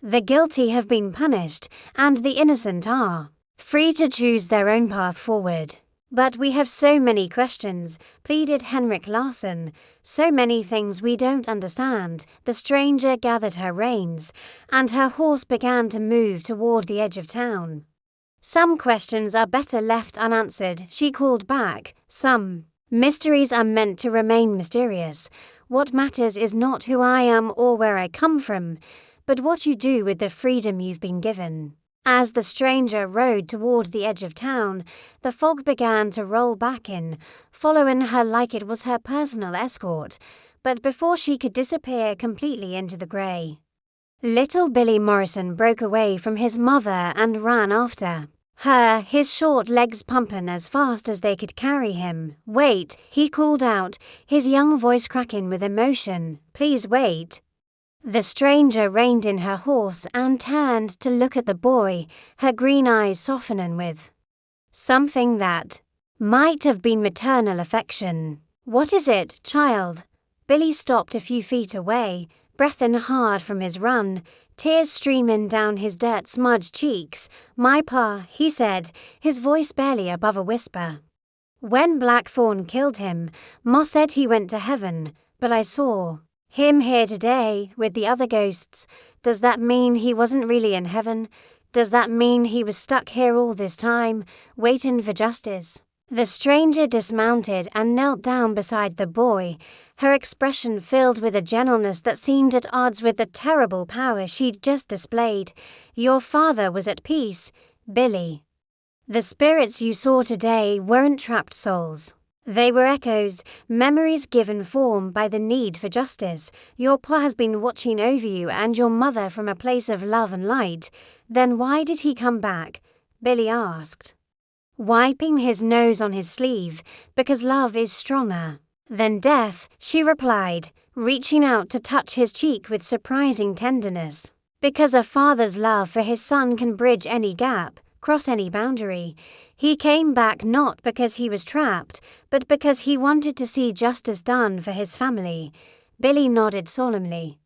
The guilty have been punished, and the innocent are free to choose their own path forward. But we have so many questions, pleaded Henrik Larsson, so many things we don't understand. The stranger gathered her reins, and her horse began to move toward the edge of town. Some questions are better left unanswered, she called back. Some mysteries are meant to remain mysterious. What matters is not who I am or where I come from, but what you do with the freedom you've been given. As the stranger rode toward the edge of town, the fog began to roll back in, following her like it was her personal escort, but before she could disappear completely into the grey, little Billy Morrison broke away from his mother and ran after her, his short legs pumping as fast as they could carry him. Wait, he called out, his young voice cracking with emotion. Please wait. The stranger reined in her horse and turned to look at the boy, her green eyes softening with something that might have been maternal affection. What is it, child? Billy stopped a few feet away, breathing hard from his run, tears streaming down his dirt-smudged cheeks. My pa, he said, his voice barely above a whisper. When Blackthorn killed him, Ma said he went to heaven, but I saw him here today with the other ghosts. Does that mean he wasn't really in heaven? Does that mean he was stuck here all this time, waiting for justice? The stranger dismounted and knelt down beside the boy, her expression filled with a gentleness that seemed at odds with the terrible power she'd just displayed. Your father was at peace, Billy. The spirits you saw today weren't trapped souls. They were echoes, memories given form by the need for justice. Your pa has been watching over you and your mother from a place of love and light. Then why did he come back? Billy asked, wiping his nose on his sleeve. Because love is stronger than death, she replied, reaching out to touch his cheek with surprising tenderness. Because a father's love for his son can bridge any gap, cross any boundary. He came back not because he was trapped, but because he wanted to see justice done for his family. Billy nodded solemnly,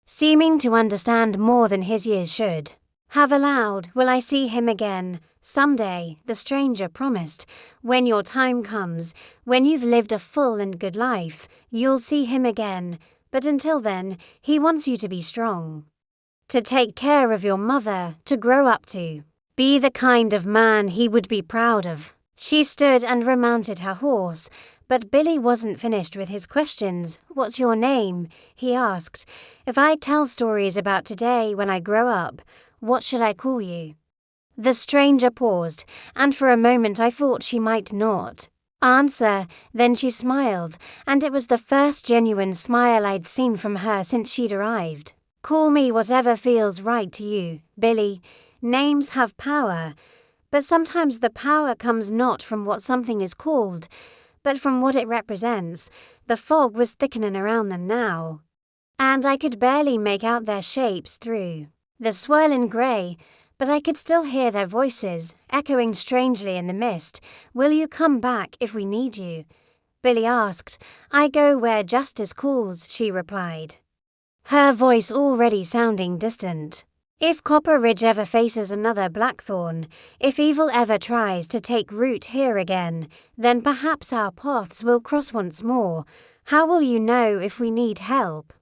seeming to understand more than his years should have allowed. Will I see him again? Someday, the stranger promised. When your time comes, when you've lived a full and good life, you'll see him again. But until then, he wants you to be strong, to take care of your mother, to grow up to be the kind of man he would be proud of. She stood and remounted her horse, But Billy wasn't finished with his questions. "What's your name?" he asked. "If I tell stories about today when I grow up, what should I call you?" The stranger paused, and for a moment I thought she might not answer. Then she smiled, and it was the first genuine smile I'd seen from her since she'd arrived. "Call me whatever feels right to you, Billy. Names have power, but sometimes the power comes not from what something is called, but from what it represents." The fog was thickening around them now, and I could barely make out their shapes through the swirling grey, but I could still hear their voices, echoing strangely in the mist. "Will you come back if we need you?" Billy asked. "I go where justice calls," she replied, her voice already sounding distant. "If Copper Ridge ever faces another Blackthorn, if evil ever tries to take root here again, then perhaps our paths will cross once more. How will you know if we need help?"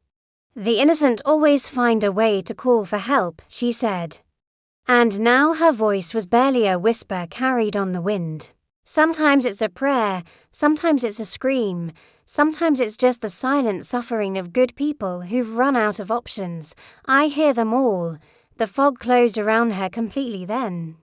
"The innocent always find a way to call for help," she said. And now her voice was barely a whisper carried on the wind. "Sometimes it's a prayer, sometimes it's a scream, sometimes it's just the silent suffering of good people who've run out of options. I hear them all." The fog closed around her completely then,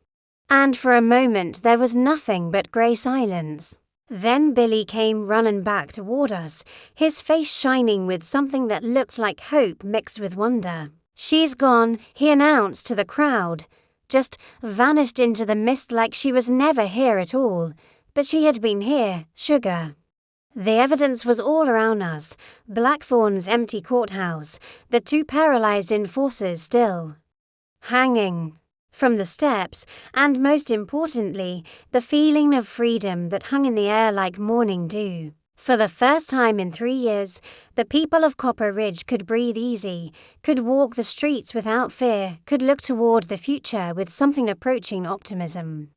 and for a moment there was nothing but grey silence. Then Billy came running back toward us, his face shining with something that looked like hope mixed with wonder. "She's gone," he announced to the crowd. "Just vanished into the mist like she was never here at all. But she had been here, Sugar." The evidence was all around us. Blackthorn's empty courthouse, the two paralyzed enforcers still hanging from the steps, and most importantly, the feeling of freedom that hung in the air like morning dew. For the first time in 3 years, the people of Copper Ridge could breathe easy, could walk the streets without fear, could look toward the future with something approaching optimism.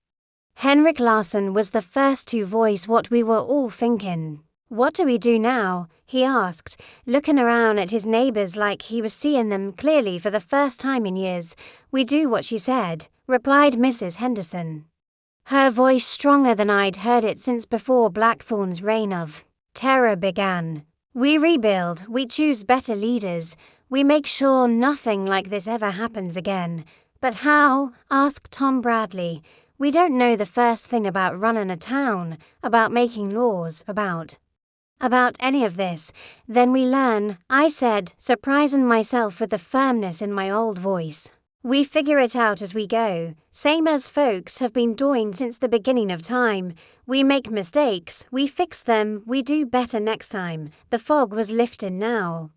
Henrik Larsson was the first to voice what we were all thinking. "What do we do now?" he asked, looking around at his neighbors like he was seeing them clearly for the first time in years. "We do what she said," replied Mrs. Henderson, her voice stronger than I'd heard it since before Blackthorn's reign of terror began. "We rebuild, we choose better leaders, we make sure nothing like this ever happens again." "But how?" asked Tom Bradley. "We don't know the first thing about running a town, about making laws, about any of this." "Then we learn," I said, surprising myself with the firmness in my old voice. "We figure it out as we go, same as folks have been doing since the beginning of time. We make mistakes, we fix them, we do better next time." The fog was lifting now,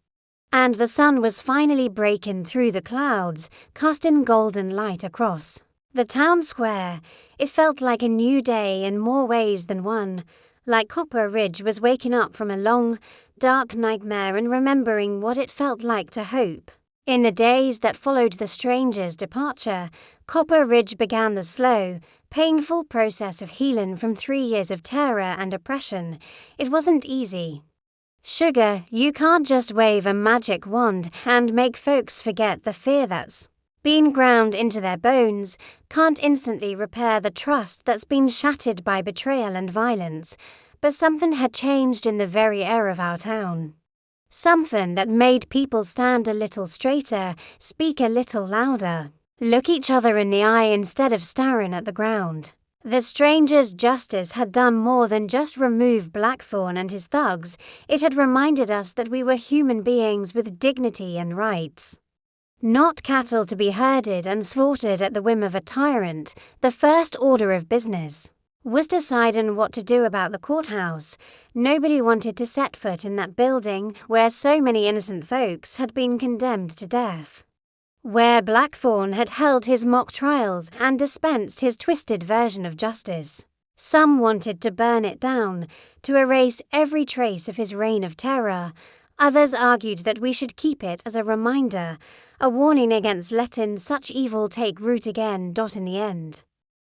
and the sun was finally breaking through the clouds, casting golden light across the town square. It felt like a new day in more ways than one, like Copper Ridge was waking up from a long, dark nightmare and remembering what it felt like to hope. In the days that followed the stranger's departure, Copper Ridge began the slow, painful process of healing from 3 years of terror and oppression. It wasn't easy. "Sugar, you can't just wave a magic wand and make folks forget the fear that's been ground into their bones, can't instantly repair the trust that's been shattered by betrayal and violence." But something had changed in the very air of our town. Something that made people stand a little straighter, speak a little louder, look each other in the eye instead of staring at the ground. The stranger's justice had done more than just remove Blackthorn and his thugs. It had reminded us that we were human beings with dignity and rights, not cattle to be herded and slaughtered at the whim of a tyrant. The first order of business was deciding what to do about the courthouse. Nobody wanted to set foot in that building where so many innocent folks had been condemned to death, where Blackthorn had held his mock trials and dispensed his twisted version of justice. Some wanted to burn it down, to erase every trace of his reign of terror. Others argued that we should keep it as a reminder, a warning against letting such evil take root again. In the end,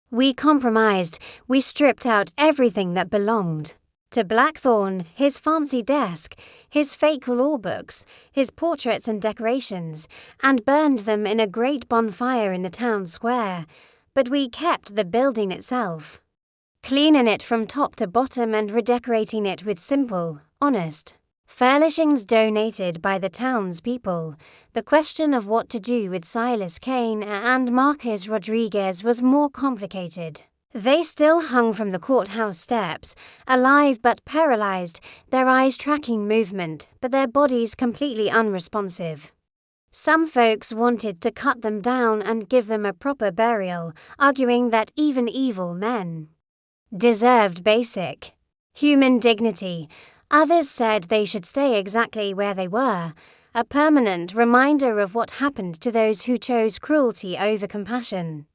we compromised. We stripped out everything that belonged to Blackthorn, his fancy desk, his fake law books, his portraits and decorations, and burned them in a great bonfire in the town square. But we kept the building itself. cleaning it from top to bottom and redecorating it with simple, honest furnishings donated by the townspeople. The question of what to do with Silas Kane and Marcus Rodriguez was more complicated. They still hung from the courthouse steps, alive but paralyzed, their eyes tracking movement, but their bodies completely unresponsive. Some folks wanted to cut them down and give them a proper burial, arguing that even evil men deserved basic human dignity. Others said they should stay exactly where they were, a permanent reminder of what happened to those who chose cruelty over compassion.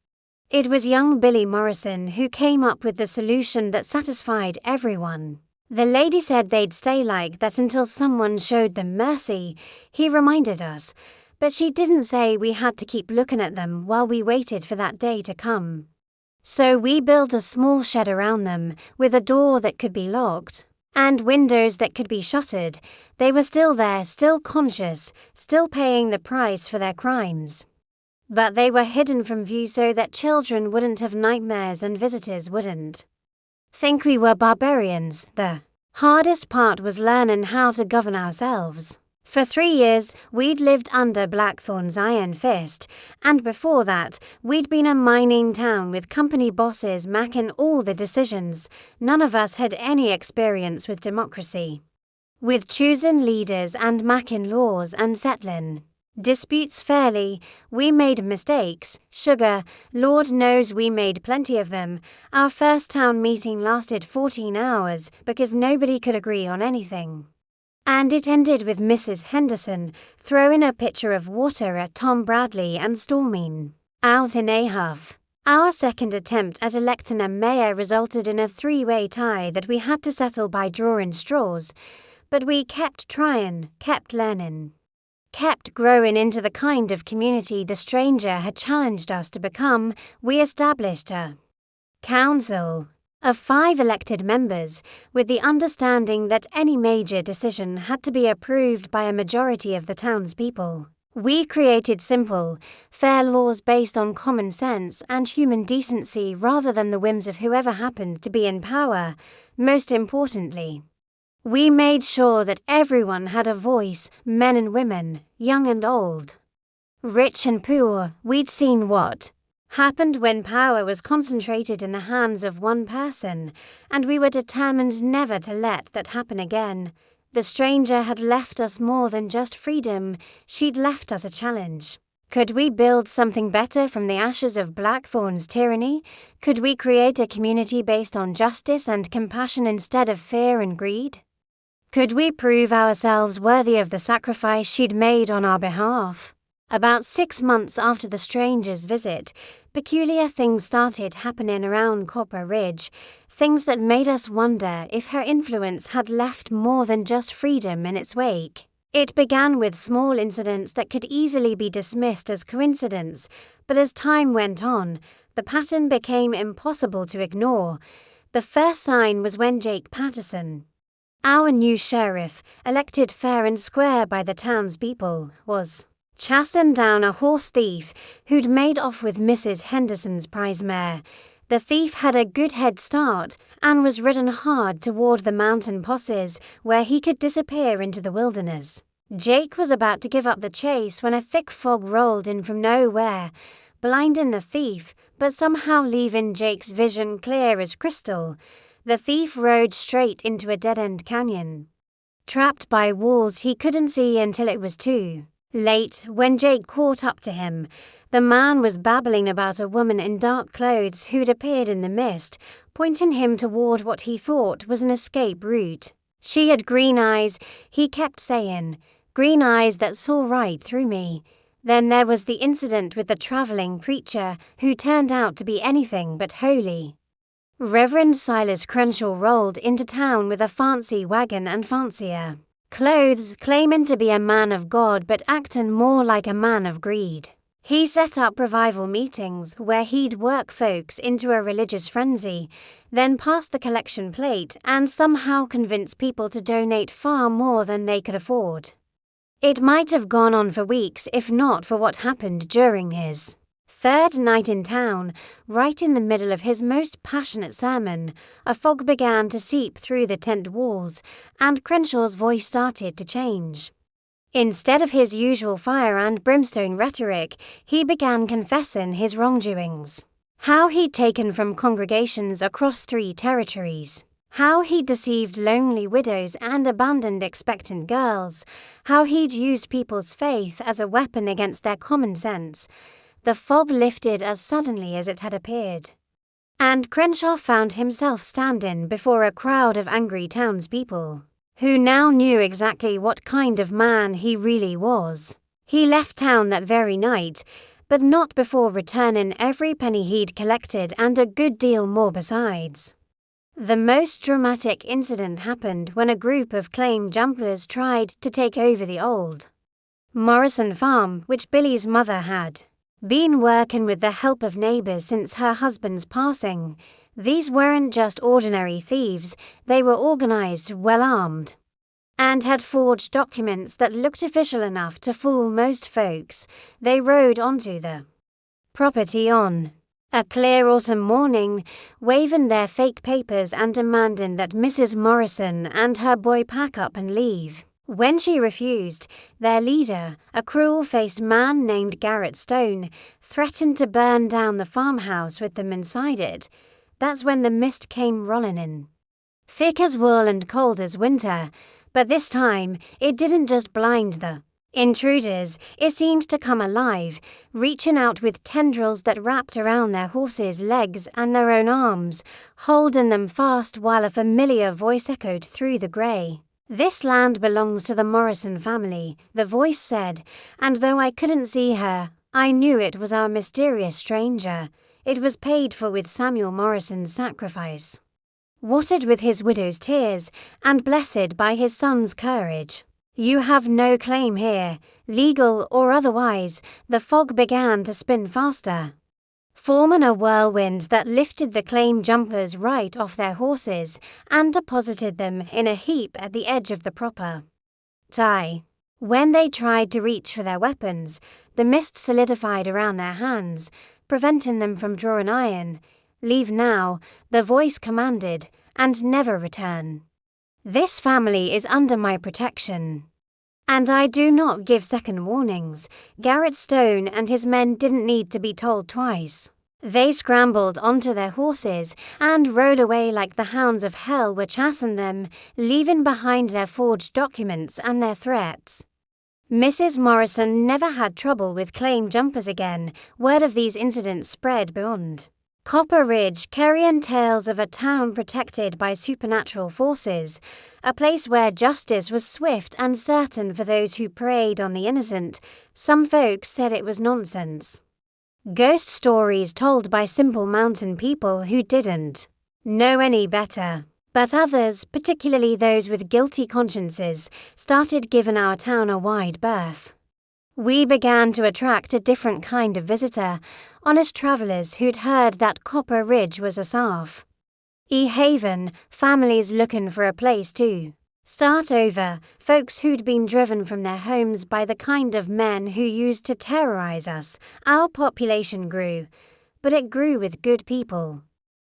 It was young Billy Morrison who came up with the solution that satisfied everyone. The lady said they'd stay like that until someone showed them mercy, he reminded us, but she didn't say we had to keep looking at them while we waited for that day to come. So we built a small shed around them, with a door that could be locked and windows that could be shuttered. They were still there, still conscious, still paying the price for their crimes. But they were hidden from view so that children wouldn't have nightmares and visitors wouldn't think we were barbarians. The hardest part was learning how to govern ourselves. For 3 years, we'd lived under Blackthorn's iron fist, and before that, we'd been a mining town with company bosses making all the decisions. None of us had any experience with democracy, with choosing leaders and making laws and settling disputes fairly. We made mistakes, sugar, Lord knows we made plenty of them. Our first town meeting lasted 14 hours because nobody could agree on anything. And it ended with Mrs. Henderson throwing a pitcher of water at Tom Bradley and storming out in a huff. Our second attempt at electing a mayor resulted in a 3-way tie that we had to settle by drawing straws, but we kept trying, kept learning, kept growing into the kind of community the stranger had challenged us to become. We established a council of 5 elected members, with the understanding that any major decision had to be approved by a majority of the townspeople. We created simple, fair laws based on common sense and human decency rather than the whims of whoever happened to be in power. Most importantly, we made sure that everyone had a voice, men and women, young and old, rich and poor. We'd seen what happened when power was concentrated in the hands of one person, and we were determined never to let that happen again. The stranger had left us more than just freedom, she'd left us a challenge. Could we build something better from the ashes of Blackthorn's tyranny? Could we create a community based on justice and compassion instead of fear and greed? Could we prove ourselves worthy of the sacrifice she'd made on our behalf? About 6 months after the stranger's visit, peculiar things started happening around Copper Ridge, things that made us wonder if her influence had left more than just freedom in its wake. It began with small incidents that could easily be dismissed as coincidence, but as time went on, the pattern became impossible to ignore. The first sign was when Jake Patterson, our new sheriff, elected fair and square by the townspeople, was chasing down a horse thief who'd made off with Mrs. Henderson's prize mare. The thief had a good head start and was ridden hard toward the mountain passes where he could disappear into the wilderness. Jake was about to give up the chase when a thick fog rolled in from nowhere, blinding the thief, but somehow leaving Jake's vision clear as crystal. The thief rode straight into a dead-end canyon, trapped by walls he couldn't see until it was too late. When Jake caught up to him, the man was babbling about a woman in dark clothes who'd appeared in the mist, pointing him toward what he thought was an escape route. She had green eyes, he kept saying, green eyes that saw right through me. Then there was the incident with the traveling preacher who turned out to be anything but holy. Reverend Silas Crenshaw rolled into town with a fancy wagon and fancier clothes, claiming to be a man of God but acting more like a man of greed. He set up revival meetings where he'd work folks into a religious frenzy, then pass the collection plate and somehow convince people to donate far more than they could afford. It might have gone on for weeks if not for what happened during his Third night in town, right in the middle of his most passionate sermon, a fog began to seep through the tent walls, and Crenshaw's voice started to change. Instead of his usual fire and brimstone rhetoric, he began confessing his wrongdoings. How he'd taken from congregations across 3 territories. How he'd deceived lonely widows and abandoned expectant girls. How he'd used people's faith as a weapon against their common sense. The fog lifted as suddenly as it had appeared. And Crenshaw found himself standing before a crowd of angry townspeople, who now knew exactly what kind of man he really was. He left town that very night, but not before returning every penny he'd collected and a good deal more besides. The most dramatic incident happened when a group of claim jumpers tried to take over the old Morrison farm, which Billy's mother had been working with the help of neighbours since her husband's passing. These weren't just ordinary thieves, they were organised, well-armed, and had forged documents that looked official enough to fool most folks. They rode onto the property on a clear autumn morning, waving their fake papers and demanding that Mrs. Morrison and her boy pack up and leave. When she refused, their leader, a cruel-faced man named Garrett Stone, threatened to burn down the farmhouse with them inside it. That's when the mist came rolling in, thick as wool and cold as winter. But this time, it didn't just blind the intruders, it seemed to come alive, reaching out with tendrils that wrapped around their horses' legs and their own arms, holding them fast while a familiar voice echoed through the grey. "This land belongs to the Morrison family," the voice said, and though I couldn't see her, I knew it was our mysterious stranger. It was paid for with Samuel Morrison's sacrifice, watered with his widow's tears, and blessed by his son's courage. "You have no claim here, legal or otherwise." The fog began to spin faster, forming a whirlwind that lifted the claim jumpers right off their horses and deposited them in a heap at the edge of the proper tie. When they tried to reach for their weapons, the mist solidified around their hands, preventing them from drawing iron. "Leave now," the voice commanded, "and never return. This family is under my protection, and I do not give second warnings." Garrett Stone and his men didn't need to be told twice. They scrambled onto their horses and rode away like the hounds of hell were chasing them, leaving behind their forged documents and their threats. Mrs. Morrison never had trouble with claim jumpers again. Word of these incidents spread beyond Copper Ridge, carrying tales of a town protected by supernatural forces, a place where justice was swift and certain for those who preyed on the innocent. Some folks said it was nonsense. Ghost stories told by simple mountain people who didn't know any better. But others, particularly those with guilty consciences, started giving our town a wide berth. We began to attract a different kind visitor, honest travellers who'd heard that Copper Ridge was a safe haven, families looking for a place to start over, folks who'd been driven from their homes by the kind of men who used to terrorize us. Our population grew, but it grew with good people,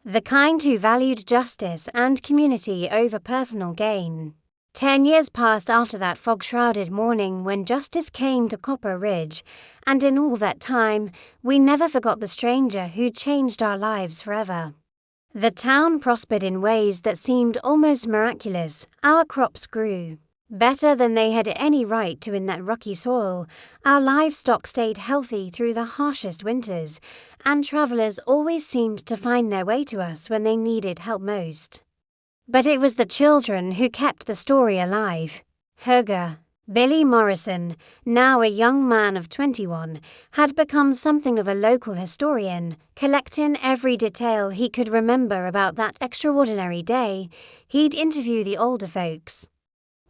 the kind who valued justice and community over personal gain. 10 years passed after that fog-shrouded morning when justice came to Copper Ridge, and in all that time, we never forgot the stranger who changed our lives forever. The town prospered in ways that seemed almost miraculous. Our crops grew better than they had any right to in that rocky soil. Our livestock stayed healthy through the harshest winters, and travelers always seemed to find their way to us when they needed help most. But it was the children who kept the story alive. Herger, Billy Morrison, now a young man of 21, had become something of a local historian, collecting every detail he could remember about that extraordinary day. He'd interview the older folks,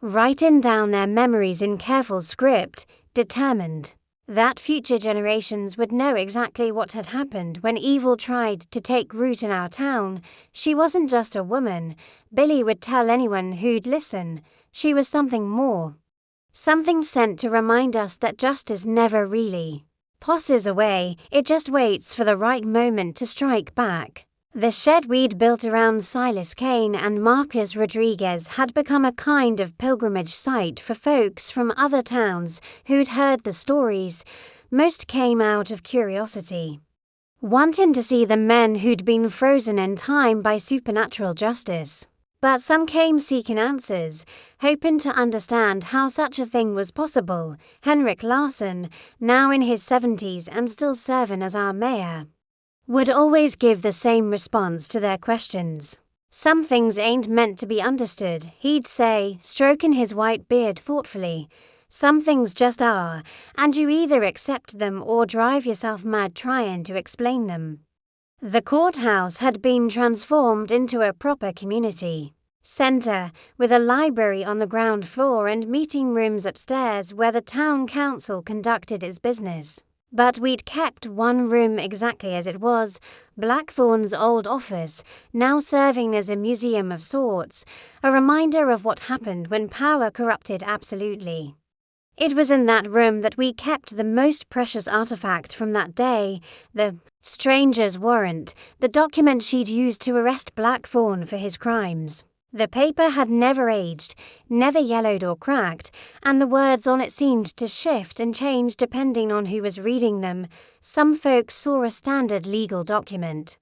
writing down their memories in careful script, determined that future generations would know exactly what had happened when evil tried to take root in our town. She wasn't just a woman, Billy would tell anyone who'd listen. She was something more. Something sent to remind us that justice never really posses away, it just waits for the right moment to strike back. The shed we'd built around Silas Kane and Marcus Rodriguez had become a kind of pilgrimage site for folks from other towns who'd heard the stories. Most came out of curiosity, wanting to see the men who'd been frozen in time by supernatural justice. But some came seeking answers, hoping to understand how such a thing was possible. Henrik Larsson, now in his 70s and still serving as our mayor, would always give the same response to their questions. Some things ain't meant to be understood, he'd say, stroking his white beard thoughtfully. Some things just are, and you either accept them or drive yourself mad trying to explain them. The courthouse had been transformed into a proper community center, with a library on the ground floor and meeting rooms upstairs where the town council conducted its business. But we'd kept one room exactly as it was, Blackthorn's old office, now serving as a museum of sorts, a reminder of what happened when power corrupted absolutely. It was in that room that we kept the most precious artifact from that day, the stranger's warrant, the document she'd used to arrest Blackthorn for his crimes. The paper had never aged, never yellowed or cracked, and the words on it seemed to shift and change depending on who was reading them. Some folks saw a standard legal document.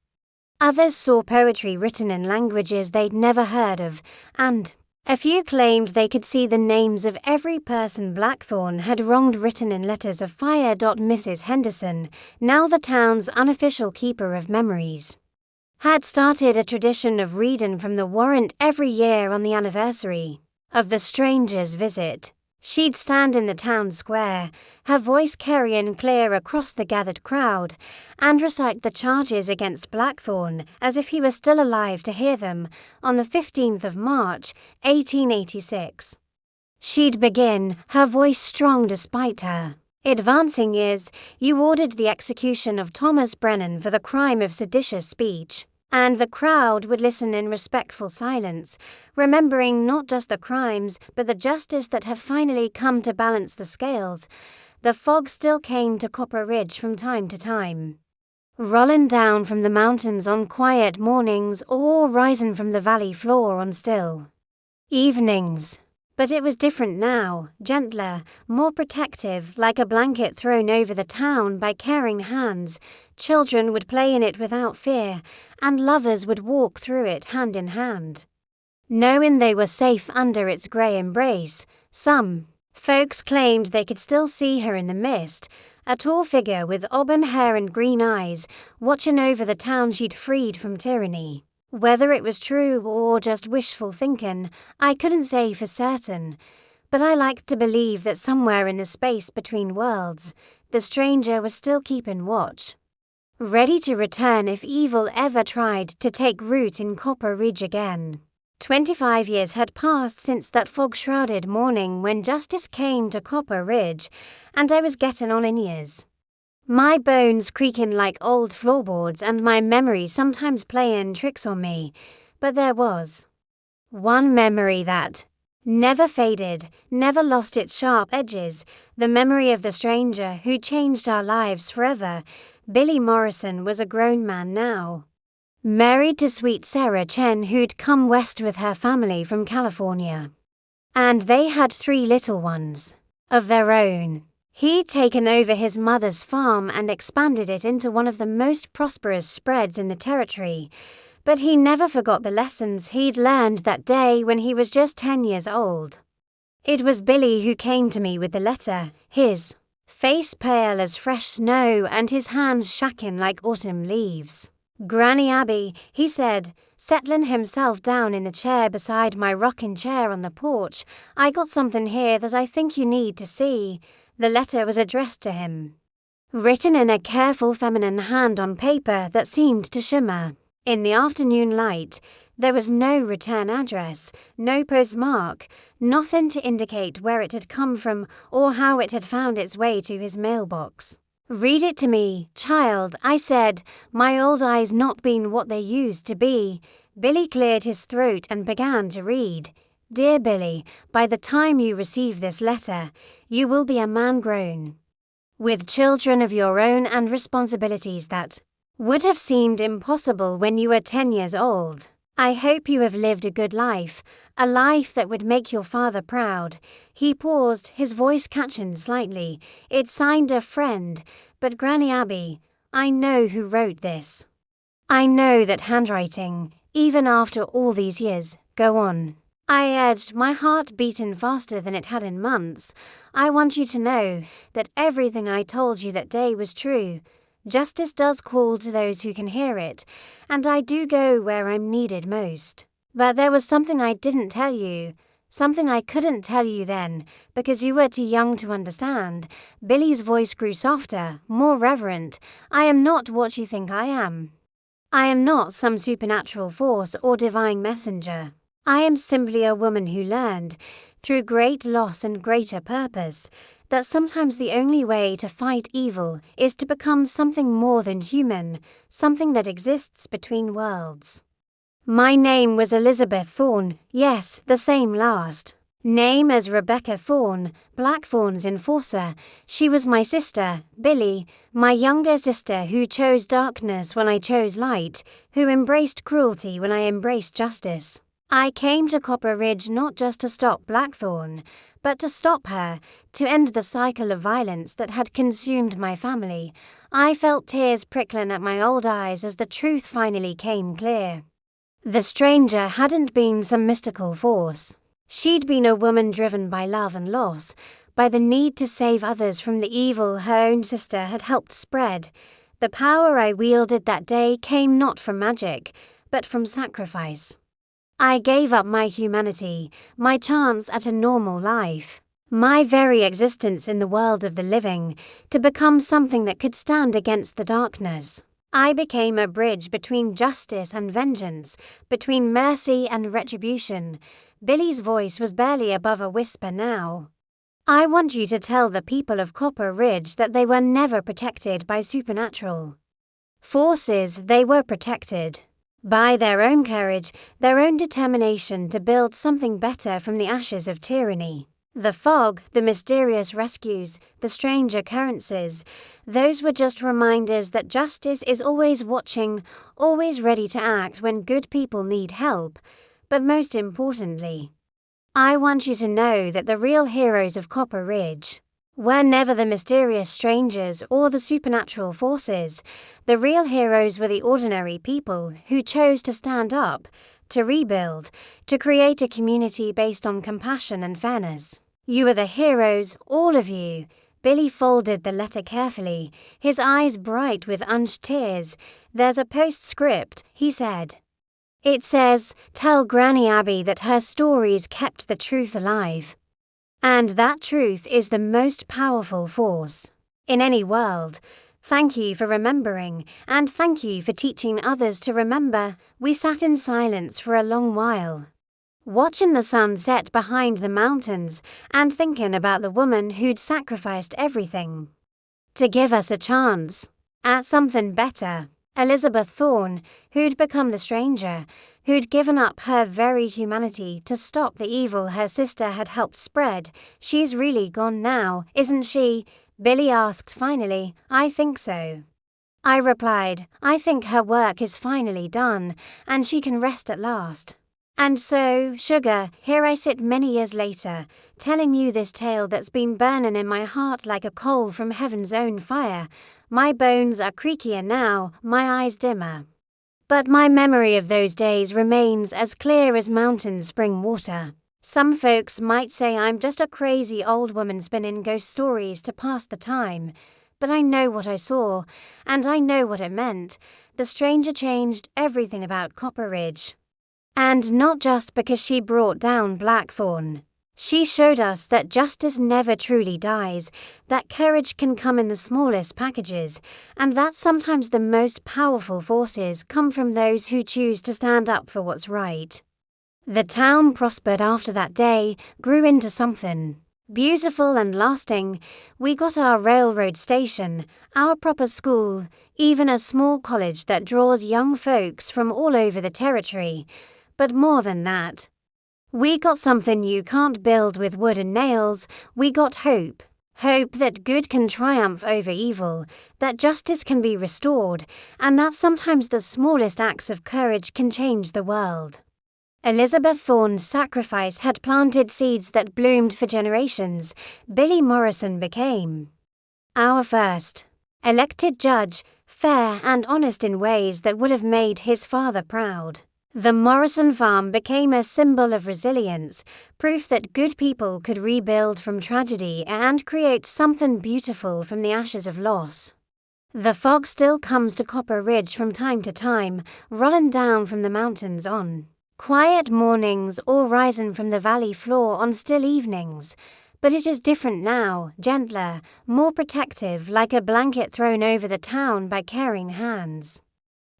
Others saw poetry written in languages they'd never heard of, and a few claimed they could see the names of every person Blackthorn had wronged written in letters of fire. Mrs. Henderson, now the town's unofficial keeper of memories, had started a tradition of reading from the warrant every year on the anniversary of the stranger's visit. She'd stand in the town square, her voice carrying clear across the gathered crowd, and recite the charges against Blackthorn as if he were still alive to hear them on the 15th of March, 1886. She'd begin, her voice strong despite her advancing years. You ordered the execution of Thomas Brennan for the crime of seditious speech, and the crowd would listen in respectful silence, remembering not just the crimes but the justice that had finally come to balance the scales. The fog still came to Copper Ridge from time to time, rolling down from the mountains on quiet mornings or rising from the valley floor on still evenings. But it was different now, gentler, more protective, like a blanket thrown over the town by caring hands. Children would play in it without fear, and lovers would walk through it hand in hand, knowing they were safe under its grey embrace. Some folks claimed they could still see her in the mist, a tall figure with auburn hair and green eyes, watching over the town she'd freed from tyranny. Whether it was true or just wishful thinking, I couldn't say for certain, but I liked to believe that somewhere in the space between worlds, the stranger was still keeping watch, ready to return if evil ever tried to take root in Copper Ridge again. 25 years had passed since that fog-shrouded morning when justice came to Copper Ridge, and I was getting on in years. My bones creaking like old floorboards and my memory sometimes playing tricks on me. But there was one memory that never faded, never lost its sharp edges, the memory of the stranger who changed our lives forever. Billy Morrison was a grown man now, married to sweet Sarah Chen, who'd come west with her family from California. And they had 3 little ones of their own. He'd taken over his mother's farm and expanded it into one of the most prosperous spreads in the territory, but he never forgot the lessons he'd learned that day when he was just 10 years old. It was Billy who came to me with the letter, his face pale as fresh snow and his hands shaking like autumn leaves. "Granny Abby," he said, settling himself down in the chair beside my rocking chair on the porch, "I got something here that I think you need to see." The letter was addressed to him, written in a careful feminine hand on paper that seemed to shimmer in the afternoon light. There was no return address, no postmark, nothing to indicate where it had come from or how it had found its way to his mailbox. "Read it to me, child," I said, my old eyes not being what they used to be. Billy cleared his throat and began to read. "Dear Billy, by the time you receive this letter, you will be a man grown. with children of your own and responsibilities that would have seemed impossible when you were 10 years old. I hope you have lived a good life, a life that would make your father proud." He paused, his voice catching slightly. "It signed a friend, but Granny Abby, I know who wrote this. I know that handwriting, even after all these years. Go on." I edged, my heart beating faster than it had in months. "I want you to know that everything I told you that day was true. Justice does call to those who can hear it, and I do go where I'm needed most. But there was something I didn't tell you, something I couldn't tell you then, because you were too young to understand." Billy's voice grew softer, more reverent. "I am not what you think I am. I am not some supernatural force or divine messenger. I am simply a woman who learned, through great loss and greater purpose, that sometimes the only way to fight evil is to become something more than human, something that exists between worlds. My name was Elizabeth Thorne, yes, the same last name as Rebecca Thorne, Blackthorn's enforcer. She was my sister, Billy, my younger sister who chose darkness when I chose light, who embraced cruelty when I embraced justice. I came to Copper Ridge not just to stop Blackthorne, but to stop her, to end the cycle of violence that had consumed my family. I felt tears prickling at my old eyes as the truth finally came clear. The stranger hadn't been some mystical force. She'd been a woman driven by love and loss, by the need to save others from the evil her own sister had helped spread. The power I wielded that day came not from magic, but from sacrifice. I gave up my humanity, my chance at a normal life, my very existence in the world of the living, to become something that could stand against the darkness. I became a bridge between justice and vengeance, between mercy and retribution. Billy's voice was barely above a whisper now. I want you to tell the people of Copper Ridge that they were never protected by supernatural forces. They were protected by their own courage, their own determination to build something better from the ashes of tyranny. The fog, the mysterious rescues, the strange occurrences, those were just reminders that justice is always watching, always ready to act when good people need help. But most importantly, I want you to know that the real heroes of Copper Ridge were never the mysterious strangers or the supernatural forces. The real heroes were the ordinary people who chose to stand up, to rebuild, to create a community based on compassion and fairness. You are the heroes, all of you. Billy folded the letter carefully, his eyes bright with unshed tears. There's a postscript, he said. It says, "Tell Granny Abby that her stories kept the truth alive. And that truth is the most powerful force in any world. Thank you for remembering, and thank you for teaching others to remember." We sat in silence for a long while, watching the sun set behind the mountains and thinking about the woman who'd sacrificed everything to give us a chance at something better. Elizabeth Thorne, who'd become the stranger, who'd given up her very humanity to stop the evil her sister had helped spread. She's really gone now, isn't she? Billy asked finally. I think so. I replied, I think her work is finally done, and she can rest at last. And so, Sugar, here I sit many years later, telling you this tale that's been burning in my heart like a coal from heaven's own fire. My bones are creakier now, my eyes dimmer. But my memory of those days remains as clear as mountain spring water. Some folks might say I'm just a crazy old woman spinning ghost stories to pass the time, but I know what I saw, and I know what it meant. The stranger changed everything about Copper Ridge. And not just because she brought down Blackthorne. She showed us that justice never truly dies, that courage can come in the smallest packages, and that sometimes the most powerful forces come from those who choose to stand up for what's right. The town prospered after that day, grew into something beautiful and lasting. We got our railroad station, our proper school, even a small college that draws young folks from all over the territory. But more than that, we got something you can't build with wood and nails. We got hope. Hope that good can triumph over evil, that justice can be restored, and that sometimes the smallest acts of courage can change the world. Elizabeth Thorne's sacrifice had planted seeds that bloomed for generations. Billy Morrison became our first elected judge, fair and honest in ways that would have made his father proud. The Morrison farm became a symbol of resilience, proof that good people could rebuild from tragedy and create something beautiful from the ashes of loss. The fog still comes to Copper Ridge from time to time, rolling down from the mountains on quiet mornings or rising from the valley floor on still evenings. But it is different now, gentler, more protective, like a blanket thrown over the town by caring hands.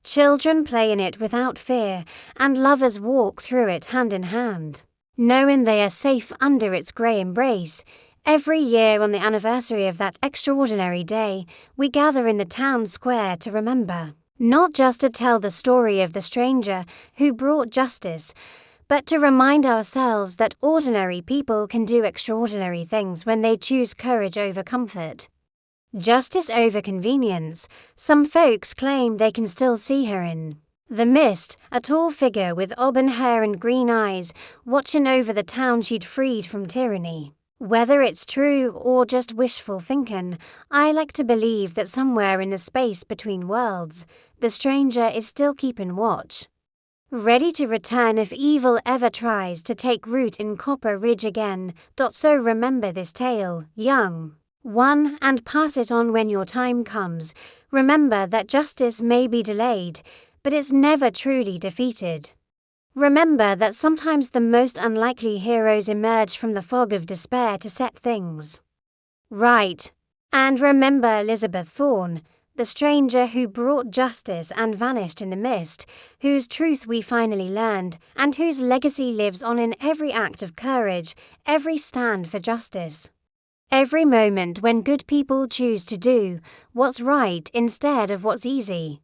Children play in it without fear, and lovers walk through it hand in hand, knowing they are safe under its grey embrace. Every year on the anniversary of that extraordinary day, we gather in the town square to remember, not just to tell the story of the stranger who brought justice, but to remind ourselves that ordinary people can do extraordinary things when they choose courage over comfort. Justice over convenience. Some folks claim they can still see her in the mist, a tall figure with auburn hair and green eyes, watching over the town she'd freed from tyranny. Whether it's true or just wishful thinking, I like to believe that somewhere in the space between worlds, the stranger is still keeping watch, ready to return if evil ever tries to take root in Copper Ridge again. So remember this tale, young one, and pass it on when your time comes. Remember that justice may be delayed, but it's never truly defeated. Remember that sometimes the most unlikely heroes emerge from the fog of despair to set things right. And remember Elizabeth Thorne, the stranger who brought justice and vanished in the mist, whose truth we finally learned, and whose legacy lives on in every act of courage, every stand for justice. Every moment when good people choose to do what's right instead of what's easy.